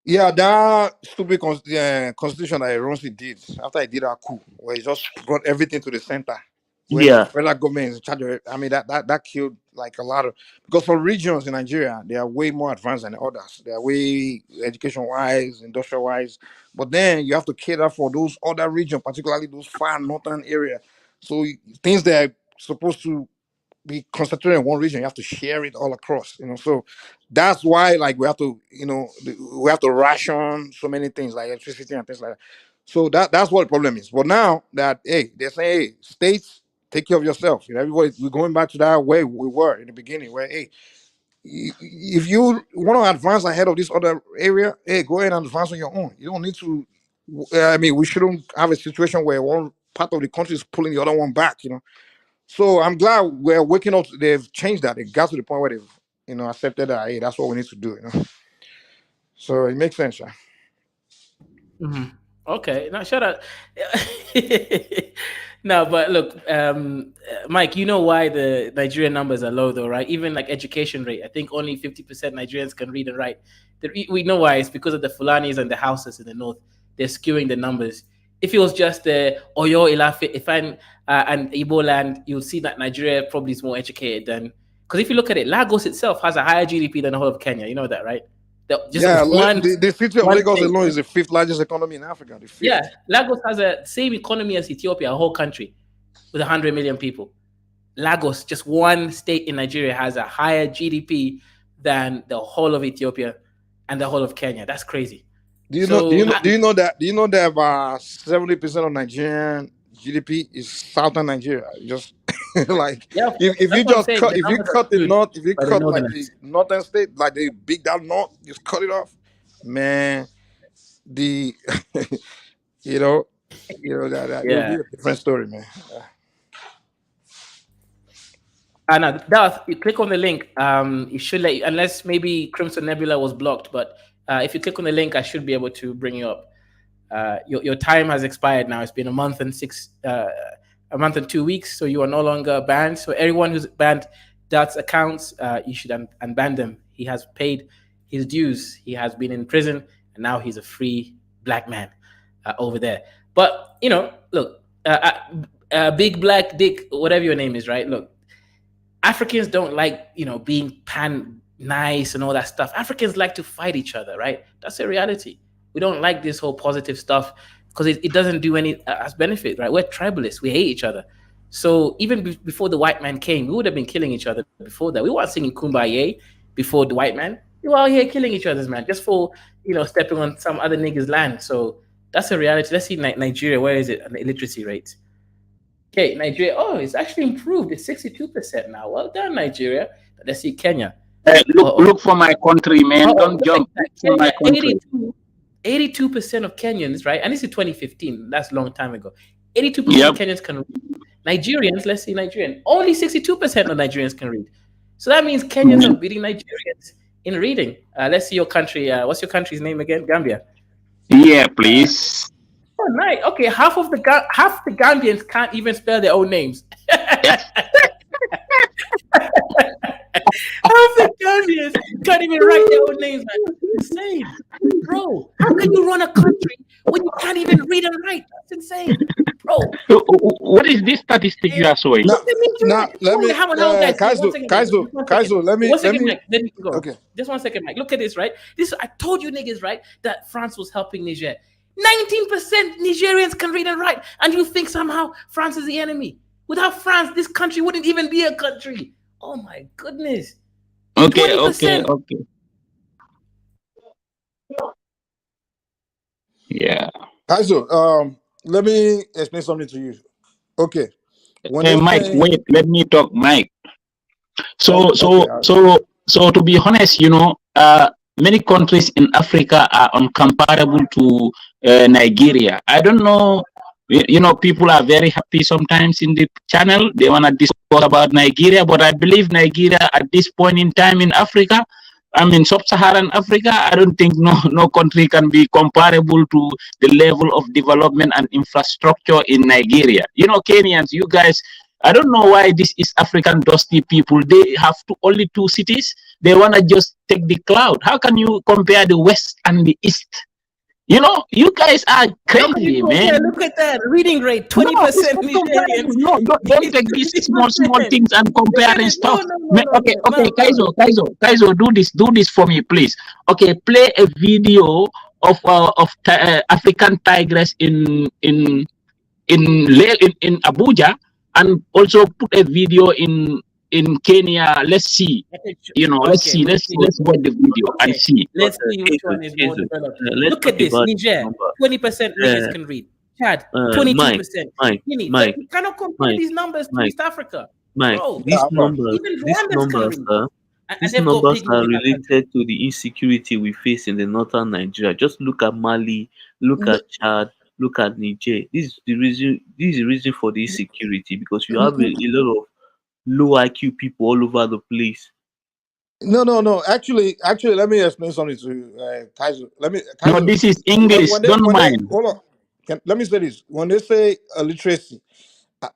Yeah, that stupid constitution that Ronsi did after he did that coup, where he just brought everything to the center, where the Yeah, federal government is in charge of it. I mean, that killed like a lot of, because some regions in Nigeria, they are way more advanced than others. They are way education wise, industrial wise. But then you have to cater for those other regions, particularly those far northern area. So things that are supposed to be concentrated in one region, you have to share it all across, so that's why, like, we have to, we have to ration so many things like electricity and things like that. So that's what the problem is. But now that, hey, they're saying, hey, states, take care of yourself. Everybody, we're going back to that way we were in the beginning, where, hey, if you want to advance ahead of this other area, hey, go ahead and advance on your own. You don't need to. I mean, we shouldn't have a situation where one part of the country is pulling the other one back. So I'm glad we're waking up. They've changed that. They got to the point where they've, accepted that. Hey, that's what we need to do. So it makes sense. Yeah. Mm-hmm. Okay, now shut up. No, but look, Mike, you know why the Nigerian numbers are low, though, right? Even like education rate, I think only 50% Nigerians can read and write. We know why. It's because of the Fulanis and the houses in the north. They're skewing the numbers. If it was just the Oyo, Ilafit, and Igbo land, you'll see that Nigeria probably is more educated than. Because if you look at it, Lagos itself has a higher GDP than the whole of Kenya. You know that, right? The city of Lagos alone is the 5th largest economy in Africa. Yeah, Lagos has the same economy as Ethiopia, a whole country with 100 million people. Lagos, just one state in Nigeria, has a higher GDP than the whole of Ethiopia and the whole of Kenya. That's crazy. Do you know that 70% of Nigerian GDP is southern Nigeria? Just like, if you cut the north, if you cut like the northern state, like the big down north, just cut it off, man. The that it'll be a different story, man. And Darth, you click on the link. It should let you, unless maybe Crimson Nebula was blocked, but if you click on the link, I should be able to bring you up. Your time has expired now. It's been a month and 2 weeks, so you are no longer banned. So everyone who's banned Darth's accounts, you should unban them. He has paid his dues. He has been in prison, and now he's a free black man over there. But look, Big Black Dick, whatever your name is, right? Look, Africans don't like being nice and all that stuff. Africans like to fight each other, right? That's a reality. We don't like this whole positive stuff because it doesn't do any as benefit, right? We're tribalists. We hate each other. So even before the white man came, we would have been killing each other before that. We weren't singing Kumbaya before the white man. We were out here killing each other's, man, just for stepping on some other niggas' land. So that's a reality. Let's see Nigeria. Where is it? The illiteracy rate. Okay, Nigeria. Oh, it's actually improved. It's 62% now. Well done, Nigeria. Let's see Kenya. Look for my country, man. Don't jump. For my country. 82% of Kenyans, right? And this is 2015. That's a long time ago. 82% of Kenyans can read. Nigerians, let's see, Nigerian. Only 62% of Nigerians can read. So that means Kenyans are beating Nigerians in reading. Let's see your country. What's your country's name again? Gambia. Yeah, please. Oh, nice. Okay, half the Gambians can't even spell their own names. Half the Gambians can't even write their own names. Man. That's insane, bro. How can you run a country when you can't even read and write? That's insane, bro. What is this statistic you are showing? Let me, Kaizo, let me go. Okay. Just 1 second, Mike. Look at this, right? I told you niggas, right, that France was helping Niger. 19% Nigerians can read and write, and you think somehow France is the enemy. Without France, this country wouldn't even be a country. Oh my goodness. Okay. 20%. Yeah. Kaizo, let me explain something to you. Okay. Mike, wait, let me talk, Mike. So to be honest, many countries in Africa are uncomparable to Nigeria. I don't know. You know, people are very happy sometimes in the channel. They want to discuss about Nigeria, but I believe Nigeria at this point in time in Africa, I mean sub-Saharan Africa, I don't think no country can be comparable to the level of development and infrastructure in Nigeria. You know, Kenyans, you guys, I don't know why this East African dusty people, they have only two cities. They want to just take the cloud. How can you compare the West and the East? You know, you guys are crazy, man. Look at that reading rate, 20%. No, don't take these small things and comparing stuff. Okay, Kaizo, do this for me, please. Okay, play a video of African tigress in Abuja, and also put a video in Kenya. Let's see. You know, let's watch the video and see. Let's see which one is more developed. Look at this. Niger, 20% niggas can read. Chad, 22%. Mike, you cannot compare these numbers to East Africa. Mike, these numbers are related to the insecurity we face in the northern Nigeria. Just look at Mali, look at Chad, look at Niger. This is the reason for the insecurity, because you have a lot of low IQ people all over the place. No. Actually, let me explain something to you, Kaizo. No, this is English. Don't mind. Hold on. Let me say this. When they say literacy,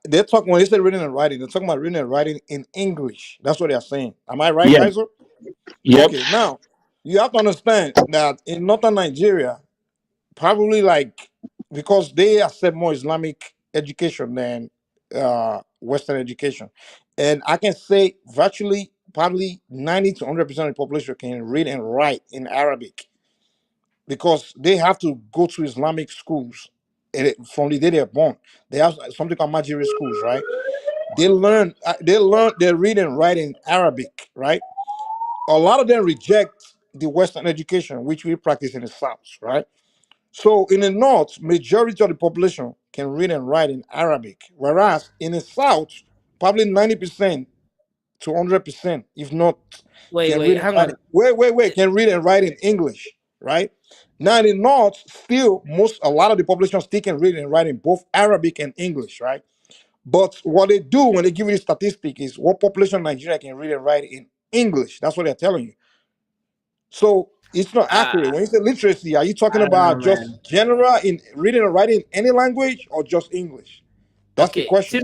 when they say reading and writing, they're talking about reading and writing in English. That's what they're saying. Am I right, Kaizo? Yep. Okay. Now, you have to understand that in northern Nigeria, probably because they accept more Islamic education than Western education, and I can say virtually probably 90 to 100% of the population can read and write in Arabic, because they have to go to Islamic schools from the day they're born. They have something called Majiri schools, right? They read and write in Arabic, right? A lot of them reject the Western education, which we practice in the South, right? So in the North, majority of the population can read and write in Arabic, whereas in the South, probably 90% to 100%, if not, can read and write in English, right? Now in the North, still a lot of the population still can read and write in both Arabic and English, right? But what they do when they give you the statistic is what population of Nigeria can read and write in English. That's what they're telling you. So it's not accurate. When you say literacy, are you talking about just general in reading and writing any language, or just English? That's the question.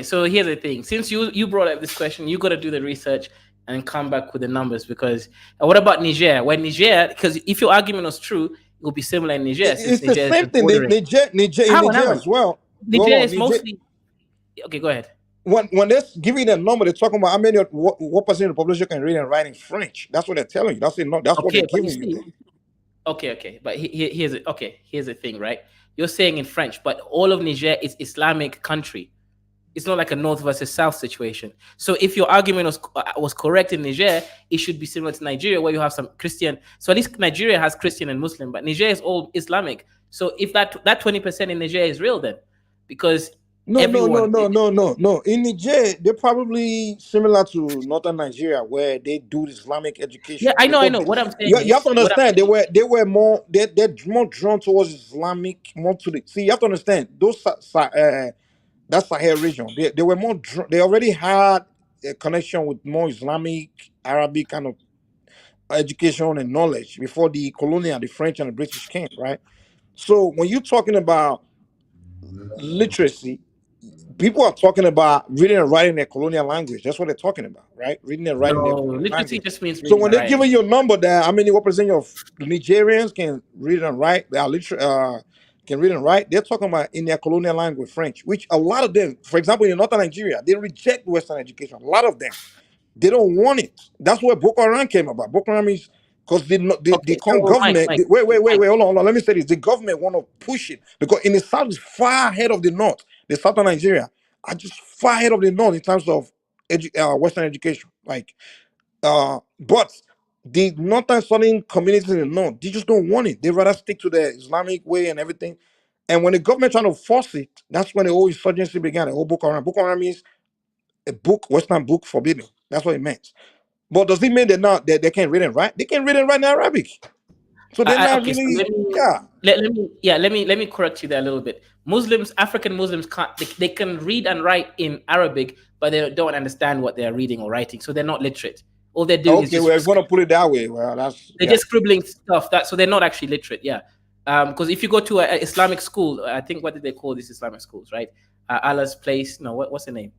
So here's the thing. Since you brought up this question, you got to do the research and come back with the numbers, because what about Niger? Because if your argument was true, it will be similar in Niger. It's the same thing. Niger as well. Niger is mostly... Okay, go ahead. When they're giving that number, they're talking about how many, what percent of the population can read and write in French. That's what they're telling you. That's what they're giving you. Okay. But here's the thing, right? You're saying in French, but all of Niger is Islamic country. It's not like a North versus South situation. So if your argument was correct in Niger, it should be similar to Nigeria, where you have some Christian. So at least Nigeria has Christian and Muslim, but Niger is all Islamic. So if that 20% in Niger is real, then because No. In Niger, they're probably similar to northern Nigeria, where they do Islamic education. Yeah, I know. What I'm saying, you have to understand, they're more drawn towards Islamic, more to the. See, you have to understand those that Sahel region. They were more. They already had a connection with more Islamic, Arabic kind of education and knowledge before the colonial, the French and the British came, right? So when you're talking about literacy, people are talking about reading and writing their colonial language. That's what they're talking about, right? Reading and writing their literacy language. Just means. So when they're giving you a number there, how many, what percent of the Nigerians can read and write? They are can read and write. They're talking about in their colonial language, French, which a lot of them, for example, in northern Nigeria, they reject Western education. A lot of them, they don't want it. That's where Boko Haram came about. Boko Haram is because the government. Mike. Wait. Hold on. Let me say this. The government want to push it because in the south is far ahead of the north. The southern Nigeria are just far ahead of the north in terms of Western education. But the northern southern communities in the north, they just don't want it. They rather stick to the Islamic way and everything. And when the government trying to force it, that's when the whole insurgency began. The whole Boko Haram. Boko Haram means a book, Western book forbidden. That's what it meant. But does it mean that now they can't read and write? They can read and write in Arabic. So they're not okay, really, so let me correct you there a little bit. Muslims, African Muslims can't they can read and write in Arabic, but they don't understand what they're reading or writing, so they're not literate. All they're doing is Okay, well, if you want to put it that way, well, they're just scribbling stuff. So they're not actually literate. Yeah, because if you go to an Islamic school, I think, what did they call these Islamic schools, right? Allah's place. No, what's the name?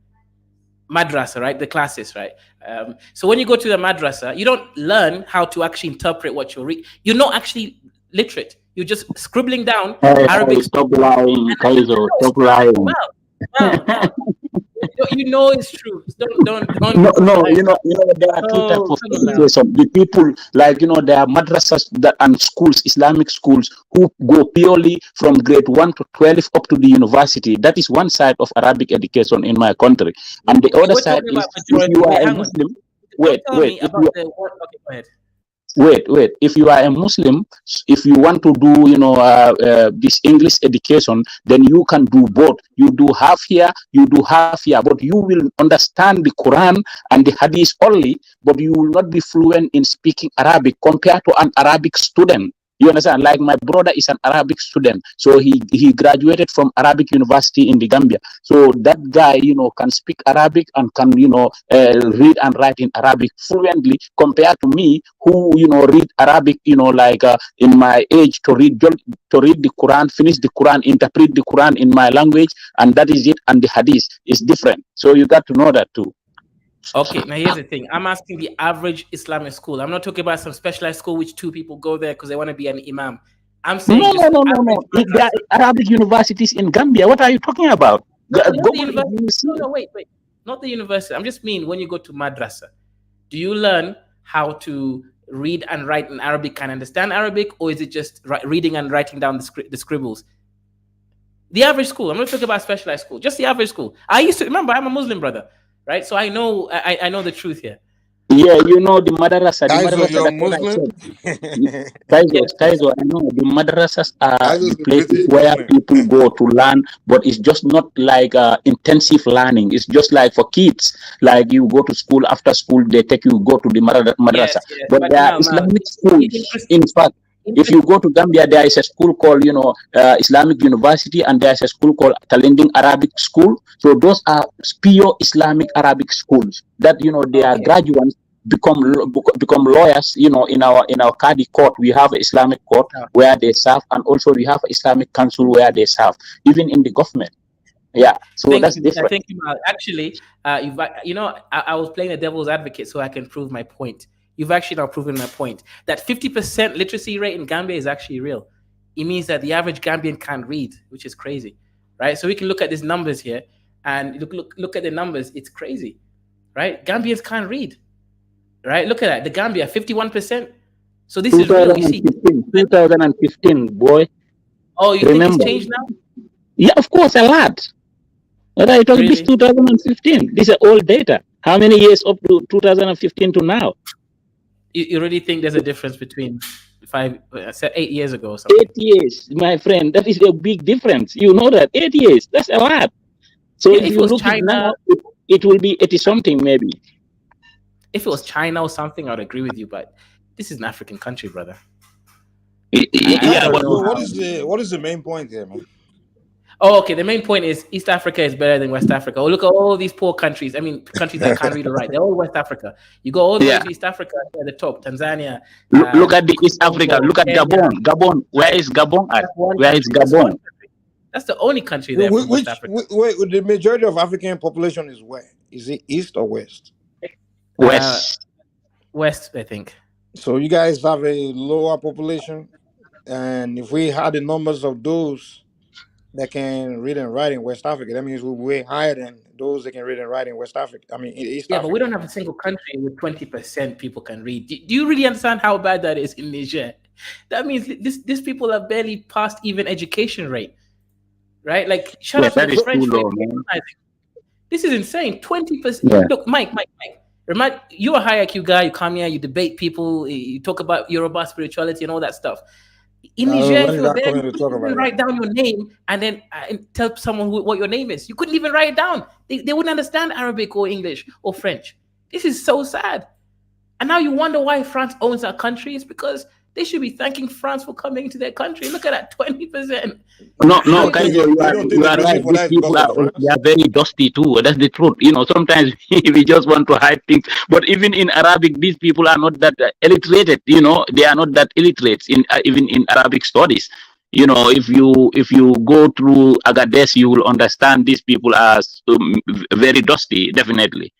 Madrasa, right? The classes, right? So when you go to the madrasa, you don't learn how to actually interpret what you read. You're not actually literate. You're just scribbling down Arabic. Stop lying, Kaizo. Stop lying. Wow. You know it's true. Don't. No. You know there are two types of education. The people, like, there are madrasas and schools, Islamic schools, who go purely from grade 1 to 12 up to the university. That is one side of Arabic education in my country, and the other side is if you are a Muslim. Wait. Wait. If you are a Muslim, if you want to do, this English education, then you can do both. You do half here, but you will understand the Quran and the Hadith only, but you will not be fluent in speaking Arabic compared to an Arabic student. You understand? Like, my brother is an Arabic student, so he graduated from Arabic University in the Gambia. So that guy, can speak Arabic and can, read and write in Arabic fluently, compared to me, who, read Arabic, in my age, to read the Quran, finish the Quran, interpret the Quran in my language, and that is it. And the Hadith is different. So you got to know that too. Okay, now here's the thing. I'm asking the average Islamic school. I'm not talking about some specialized school which 2 people go there because they want to be an imam. I'm saying no. There are Arabic universities in Gambia. What are you talking about? No, wait. Not the university. I'm just mean, when you go to madrasa, do you learn how to read and write in Arabic and understand Arabic, or is it just reading and writing down the scribbles? The average school. I'm not talking about specialized school. Just the average school. I used to remember. I'm a Muslim brother. Right, so I know the truth here. Yeah, the madrasa. You're Muslim? Kaizo, I know the madrasas are the places where people go to learn, but it's just not like intensive learning. It's just like for kids. Like, you go to school, after school they take you go to the madrasa. Yes, but there are Islamic schools. In fact, if you go to Gambia, there is a school called, Islamic University, and there is a school called Talending Arabic School. So those are pure Islamic Arabic schools that, their graduates become lawyers. In our Qadi court, we have an Islamic court where they serve, and also we have an Islamic council where they serve, even in the government. Yeah, so that's different. Thank you, Mal. Actually, I was playing the devil's advocate so I can prove my point. You've actually now proven my point that 50% literacy rate in Gambia is actually real. It means that the average Gambian can't read, which is crazy, right? So we can look at these numbers here, and look at the numbers. It's crazy, right? Gambians can't read, right? Look at that. The Gambia, 51%. So this is real. You see, 2015, boy. Oh, you think it's changed now? Yeah, of course, a lot. What are you talking? This 2015. This is old data. How many years up to 2015 to now? You really think there's a difference between 8 years ago or something? 8 years, my friend. That is a big difference. You know that. 8 years. That's a lot. So if you look China, now, it will be 80 something maybe. If it was China or something, I would agree with you. But this is an African country, brother. What is the main point here, man? Oh, okay. The main point is East Africa is better than West Africa. Oh, look at all these poor countries. I mean, countries that can't read or write. They're all West Africa. You go all the way to East Africa at the top, Tanzania. Look at the East Africa. Look at Gabon. Gabon. Where is Gabon at? Where is Gabon? That's the only country there. Wait, the majority of African population is where? Is it East or West? West. West, I think. So you guys have a lower population, and if we had the numbers of those that can read and write in West Africa, that means we're way higher than those that can read and write in West Africa. I mean, East Africa. But we don't have a single country with 20% people can read. Do you really understand how bad that is in Niger? That means these people are barely past even education rate, right? Like, shut up to the French. This is insane. 20%. Yeah. Look, Mike. You're a high IQ guy. You come here, you debate people, you talk about Yoruba spirituality and all that stuff. In Niger, if you're there, you couldn't write down your name and then tell someone what your name is. You couldn't even write it down. They wouldn't understand Arabic or English or French. This is so sad. And now you wonder why France owns our country. It's because They should be thanking France for coming into their country. Look at that, 20%. No, don't think- Kaizo, you you don't think are the reason right. for that These is people because of France? they are very dusty too. That's the truth. Sometimes we just want to hide things. But even in Arabic, these people are not that illiterated. They are not that illiterate even in Arabic studies. If you go through Agadez, you will understand these people are very dusty. Definitely.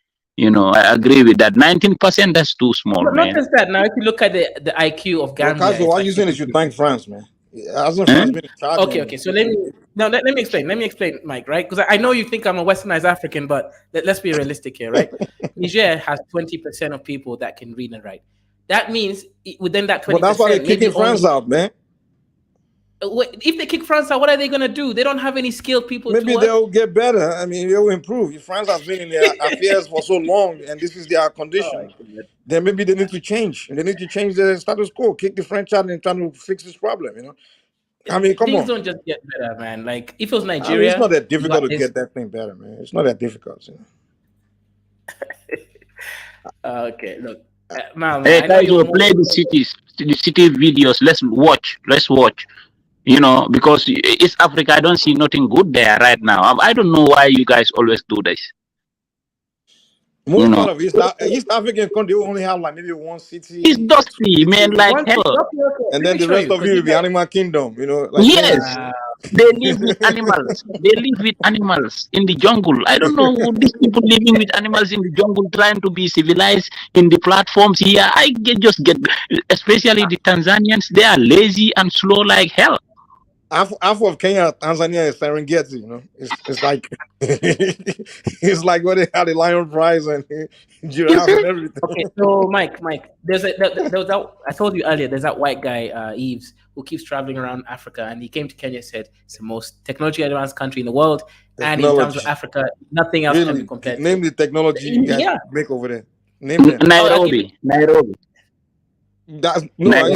I agree with that. 19%, that's too small, But man. not just that. Now, if you look at the IQ of Gambia, Kaizo, why are you saying that you thank France, man? Hasn't France been in charge? Okay. So let me explain. Let me explain, Mike. Right? Because I know you think I'm a Westernized African, but let's be realistic here, right? Niger has 20% of people that can read and write. That means within that 20%, But that's why they're kicking France out, man. If they kick France out, what are they gonna do? They don't have any skilled people. Maybe they'll get better. I mean, they'll improve. If France has been in their affairs for so long, and this is their condition, then maybe they need to change. They need to change the status quo, kick the French out, and try to fix this problem. I mean, come Things on. don't just get better, man. Like if it was I mean, Nigeria, it's not that difficult to get that thing better, man. It's not that difficult. Okay, look. Man, Hey, guys, we'll play the city videos. Let's watch. Because East Africa, I don't see nothing good there right now. I don't know why you guys always do this. Most part of East African country only have like maybe one city. It's dusty, man, like hell. And then the rest of you will be Animal Kingdom, Yes, they live with animals. They live with animals in the jungle. I don't know these people living with animals in the jungle, trying to be civilized in the platforms here. I just get, especially the Tanzanians, they are lazy and slow like hell. Half of Kenya, Tanzania is Serengeti. It's like it's like where they had the lion prize and giraffe and everything. Okay, so Mike, there was that I told you earlier. There's that white guy, Eves, who keeps traveling around Africa, and he came to Kenya and said it's the most technology advanced country in the world, and in terms of Africa, nothing else can be compared. Name the technology you guys make over there. Name them. Nairobi. I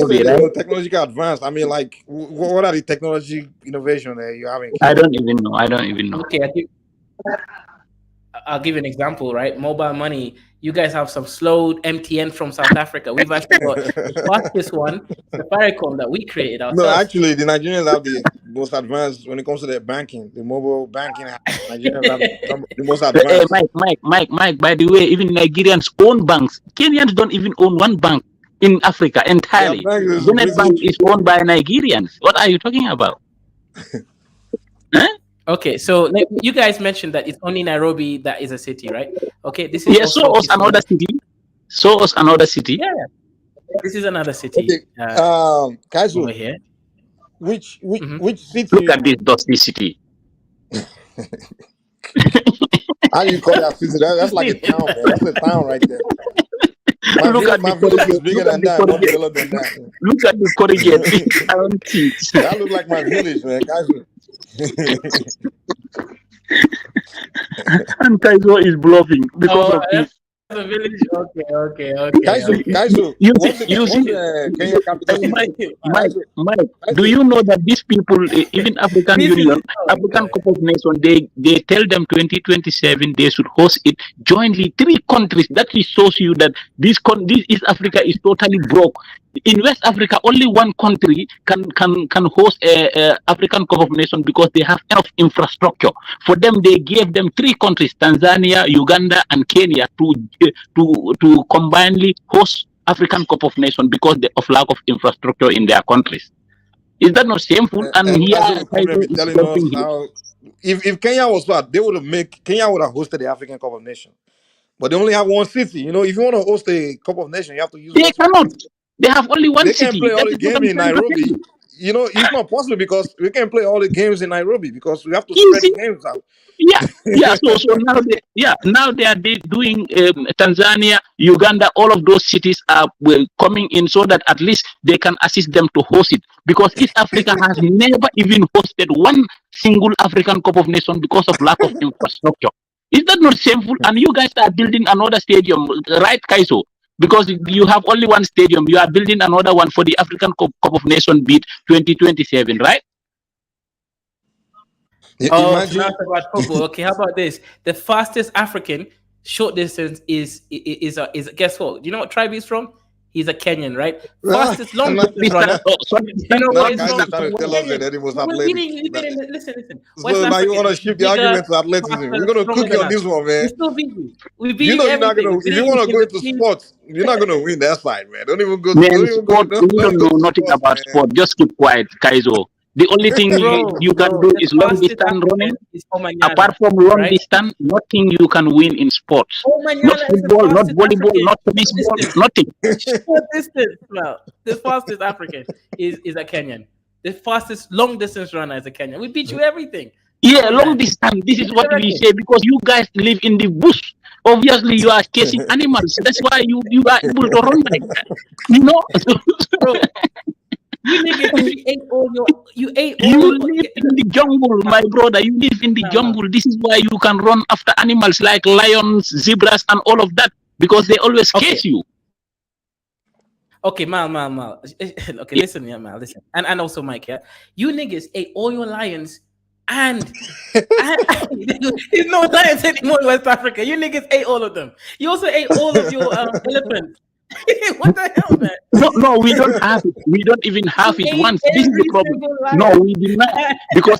say technological advance. I mean, like, what are the technology innovation that you having? I don't even know. Okay, I'll give you an example, right? Mobile money. You guys have some slow MTN from South Africa. We've actually got the fastest one, Safaricom, that we created ourselves. No, actually, the Nigerians have the most advanced when it comes to their banking, the mobile banking. Nigerians have the most advanced. Mike. By the way, even Nigerians own banks. Kenyans don't even own one bank in Africa entirely. Zenith Bank is owned by Nigerians. What are you talking about? Okay, so you guys mentioned that it's only Nairobi that is a city, right? Okay, this is show us another city. Show us another city. Yeah, this is another city. Okay. Guys, over here. Which city? Look at this dusty city. How do you call that city? That's like a town, man. That's a town right there. My village is bigger than that, more developed than that. Look at the corrugate. That looks like my village, man. Guys. And Kaizo is bluffing because of this. The village. Okay. Kaizo, you see, Kenya capital Mike, do you know that these people, even African Union, African Cup of Nations, they tell them 2027 they should host it jointly, 3 countries. That shows you that this East Africa is totally broke. In West Africa, only one country can host a African Cup of Nations because they have enough infrastructure. For them, they gave them 3 countries: Tanzania, Uganda, and Kenya, to combinedly host African Cup of Nations because of lack of infrastructure in their countries. Is that not shameful? And here, if Kenya was bad, Kenya would have hosted the African Cup of Nations. But they only have one city. If you want to host a Cup of Nations, you have to use. They cannot. They have only one city. They can't play all the games in Nairobi. It's not possible because we can't play all the games in Nairobi because we have to spread the games out. So now they are doing Tanzania, Uganda, all of those cities are coming in so that at least they can assist them to host it, because East Africa has never even hosted one single African Cup of Nations because of lack of infrastructure. Is that not shameful? And you guys are building another stadium, right, Kaizo? Because you have only one stadium, you are building another one for the African Cup of Nations bid 2027, right? Imagine. About football. Okay, how about this? The fastest African short distance is guess what? Do you know what tribe he's from? He's a Kenyan, right? Well, Fastest long distance runner. You know what is long? trying to tell us that animals athletic. Listen. West So now you want to African, shift the bigger, argument to athleticism. faster, We're gonna stronger cook you than on this us. one, We're man. still beating. We You beat know you're not everything. gonna. We If you beat want to go in into the team. sports, you're not gonna win that side, man. Don't even go. Man, Don't even go. sport, you don't know to nothing sports, about man. sport. Just keep quiet, Kaizo. The only thing you can do The is long fastest distance running. African is Omanyala, Apart from long right? distance, nothing you can win in sports. Not Omanyala is the football, not fastest volleyball, African. not tennis ball, Distance. nothing. Short distance. Well, the fastest African is a Kenyan. The fastest long distance runner is a Kenyan. We beat you everything. Yeah, long distance. This is what we say because you guys live in the bush. Obviously, you are chasing animals. That's why you are able to run like that. You know. Bro, you niggas, you ate all You your live in the jungle, my brother. You live in the jungle. This is why you can run after animals like lions, zebras, and all of that because they always chase you. Okay, Mal. Okay, listen, yeah, Mal, listen. And also Mike, yeah. You niggas ate all your lions and there's no lions anymore in West Africa. You niggas ate all of them. You also ate all of your elephants. What the hell, man? No, we don't have it. We don't even have it once. This is the problem. No, we did not. Because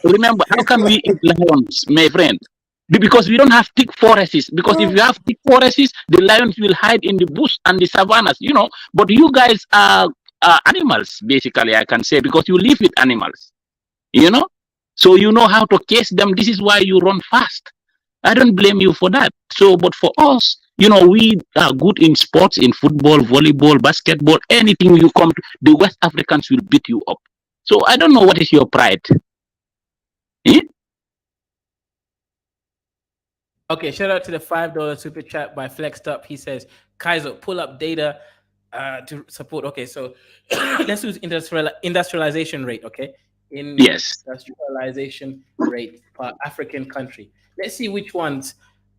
remember, how can we eat lions, my friend? Because we don't have thick forests. Because if you have thick forests, the lions will hide in the bush and the savannas, you know. But you guys are animals, basically, I can say, because you live with animals, you know. So you know how to chase them. This is why you run fast. I don't blame you for that. So, but for us, you know, we are good in sports, in football, volleyball, basketball, anything you come to, the West Africans will beat you up. So I don't know what is your pride. Eh? Okay, shout out to the $5 super chat by Flexed Up. He says, Kaizo, pull up data to support. Okay, so let's use industrialization rate, okay? Yes. Industrialization rate per African country. Let's see which ones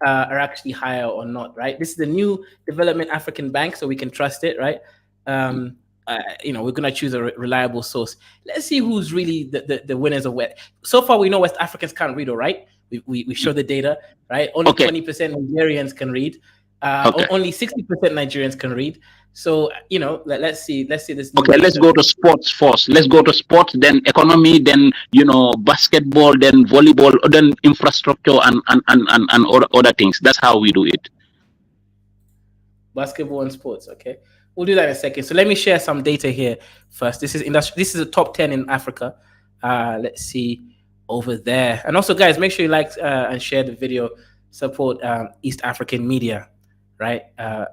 are actually higher or not, right? This is the new Development African Bank, so we can trust it, right? You know, we're going to choose a reliable source. Let's see who's really the winners of what. So far, we know West Africans can't read, all right? We show the data, right? Only 20% Nigerians can read. Only 60% Nigerians can read. So, you know, let's see this. Okay, let's go to sports first. Let's go to sports, then economy, then, you know, basketball, then volleyball, then infrastructure and other things. That's how we do it. Basketball and sports, okay? We'll do that in a second. So let me share some data here first. This is the top 10 in Africa. Let's see over there. And also, guys, make sure you like and share the video. Support East African media, right?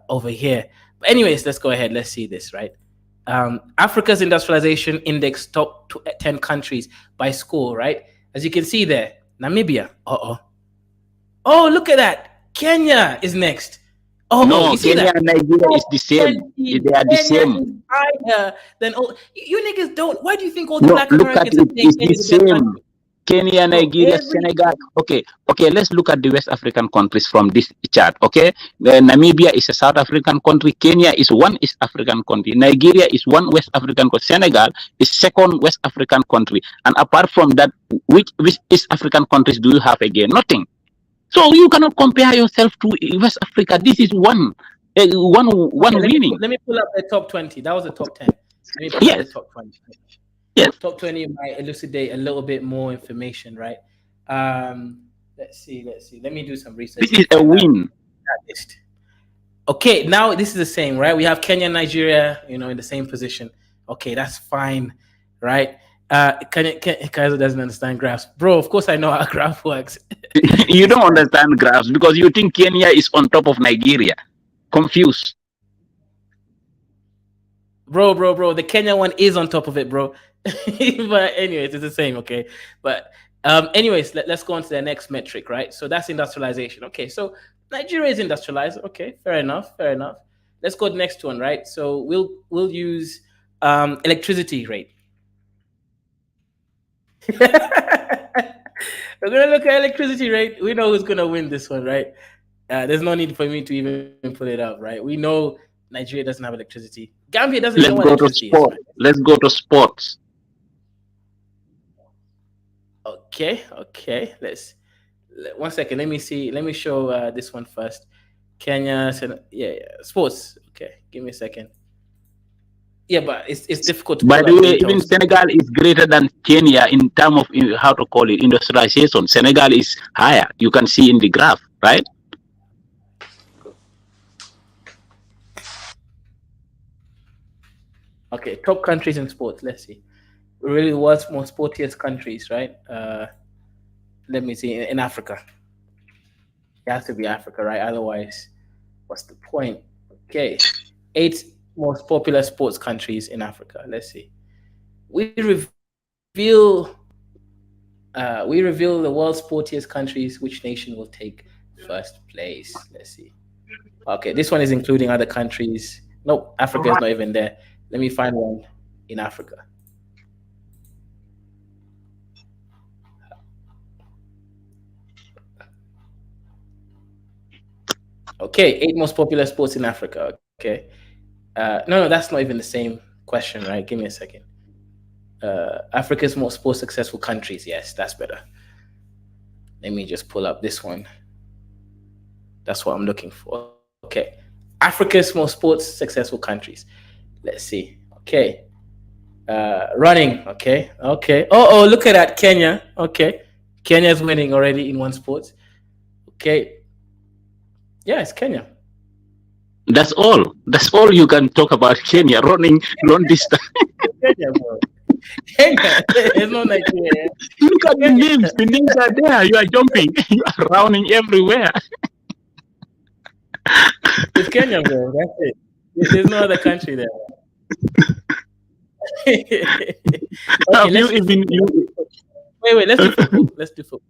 Over here. But anyways, let's go ahead. Let's see this, right? Africa's industrialization index, top 10 countries by score, right? As you can see there, Namibia. Oh, look at that. Kenya is next. Oh, no, you see Kenya that? and Nigeria is the same. They are the same. Is higher than you niggas don't. Why do you think all the black look at Americans it. It's the same. Kenya, Nigeria, Senegal. Okay. Let's look at the West African countries from this chart. Okay, Namibia is a South African country. Kenya is one East African country. Nigeria is one West African country. Senegal is second West African country. And apart from that, which East African countries do you have again? Nothing. So you cannot compare yourself to West Africa. This is one winning. Let me pull up the top 20. That was the top 10. Let me pull up the top 20. Yes. Top 20 might elucidate a little bit more information, right? Let's see. Let me do some research. This is a win. Okay, now this is the same, right? We have Kenya and Nigeria, you know, in the same position. Okay, that's fine, right? Kaizo doesn't understand graphs. Bro, of course I know how a graph works. You don't understand graphs because you think Kenya is on top of Nigeria. Confused. Bro, the Kenya one is on top of it, bro. But anyways, it's the same, okay? But anyways, let's go on to the next metric, right? So that's industrialization. Okay, so Nigeria is industrialized. Okay, fair enough. Let's go to the next one, right? So we'll use electricity rate. We're gonna look at electricity rate. We know who's gonna win this one, right? There's no need for me to even pull it up, right? We know Nigeria doesn't have electricity. Gambia doesn't know what electricity is. Right? Let's go to sports. Okay. One second. Let me see. Let me show this one first. Kenya, yeah, sports. Okay, give me a second. Yeah, but it's difficult to By pull the up way, data. even Senegal is greater than Kenya in terms of how to call it industrialization. Senegal is higher. You can see in the graph, right? Okay, top countries in sports. Let's see. Really, what's more sportiest countries, right? Let me see. In Africa, it has to be Africa, right? Otherwise, what's the point? Okay, 8 most popular sports countries in Africa. Let's see. We reveal the world's sportiest countries. Which nation will take first place? Let's see. Okay, this one is including other countries. No, Africa is not even there. Let me find one in Africa. Okay, 8 most popular sports in Africa. Okay. No, that's not even the same question, right? Give me a second. Africa's most sports successful countries. Yes, that's better. Let me just pull up this one. That's what I'm looking for. Okay. Africa's most sports successful countries. Let's see. Okay. Running. Okay. Okay. Oh, look at that. Kenya. Okay. Kenya's winning already in one sport. Okay. Yeah, it's Kenya. That's all. That's all you can talk about Kenya running long distance. Kenya, bro. Kenya. There's no Nigeria. Look at the names. The names are there. You are jumping. You are running everywhere. It's Kenya, bro. That's it. There's no other country there. Okay, wait. Let's do football. Let's do football.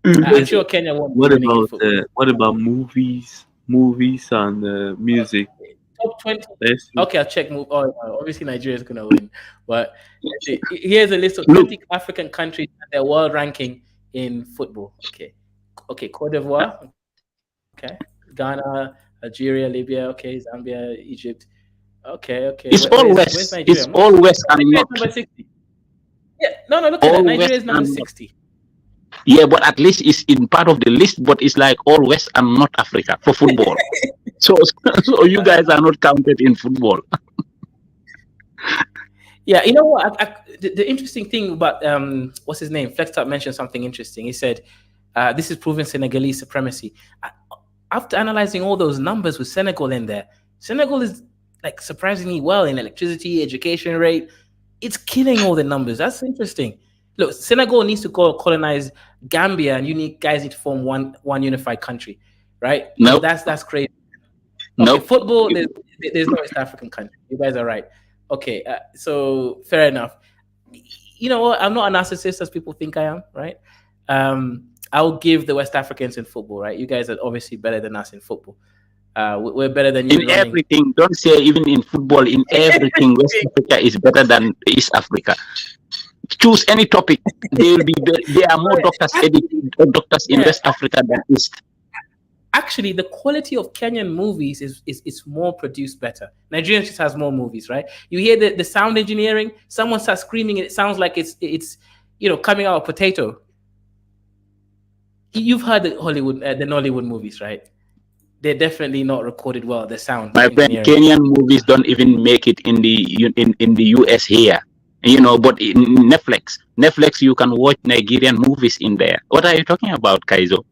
I'm sure Kenya won't. What about movies and music? Top 20. Okay, I'll check. Obviously Nigeria is gonna win, but here's a list of 20 African countries and their world ranking in football. Okay, Cote d'Ivoire. Okay, Ghana, Algeria, Libya. Okay, Zambia, Egypt. Okay. It's all West. It's all West and not. Number 60. Yeah, no. Look at that. Nigeria is number 60. Yeah, but at least it's in part of the list, but it's like all West and not Africa for football. so you guys are not counted in football. Yeah, you know what? The interesting thing about what's his name? Flextop mentioned something interesting. He said, "This is proving Senegalese supremacy." After analyzing all those numbers with Senegal in there, Senegal is like surprisingly well in electricity, education rate. It's killing all the numbers. That's interesting. Look, Senegal needs to colonize Gambia, and you guys need to form one unified country, right? No, that's crazy. No, football. There's no East African country. You guys are right. Okay, so fair enough. You know what? I'm not a narcissist as people think I am, right? I'll give the West Africans in football, right? You guys are obviously better than us in football. We're better than you in everything. Don't say even in football. In everything, West Africa is better than East Africa. Choose any topic. There are more doctors in West Africa than East. Actually, the quality of Kenyan movies is more produced better. Nigeria just has more movies, right? You hear the sound engineering. Someone starts screaming, and it sounds like it's coming out of potato. You've heard the Nollywood movies, right? They're definitely not recorded well. The sound. My friend, Kenyan movies don't even make it in the US here. But in Netflix you can watch Nigerian movies in there. What are you talking about, Kaizo?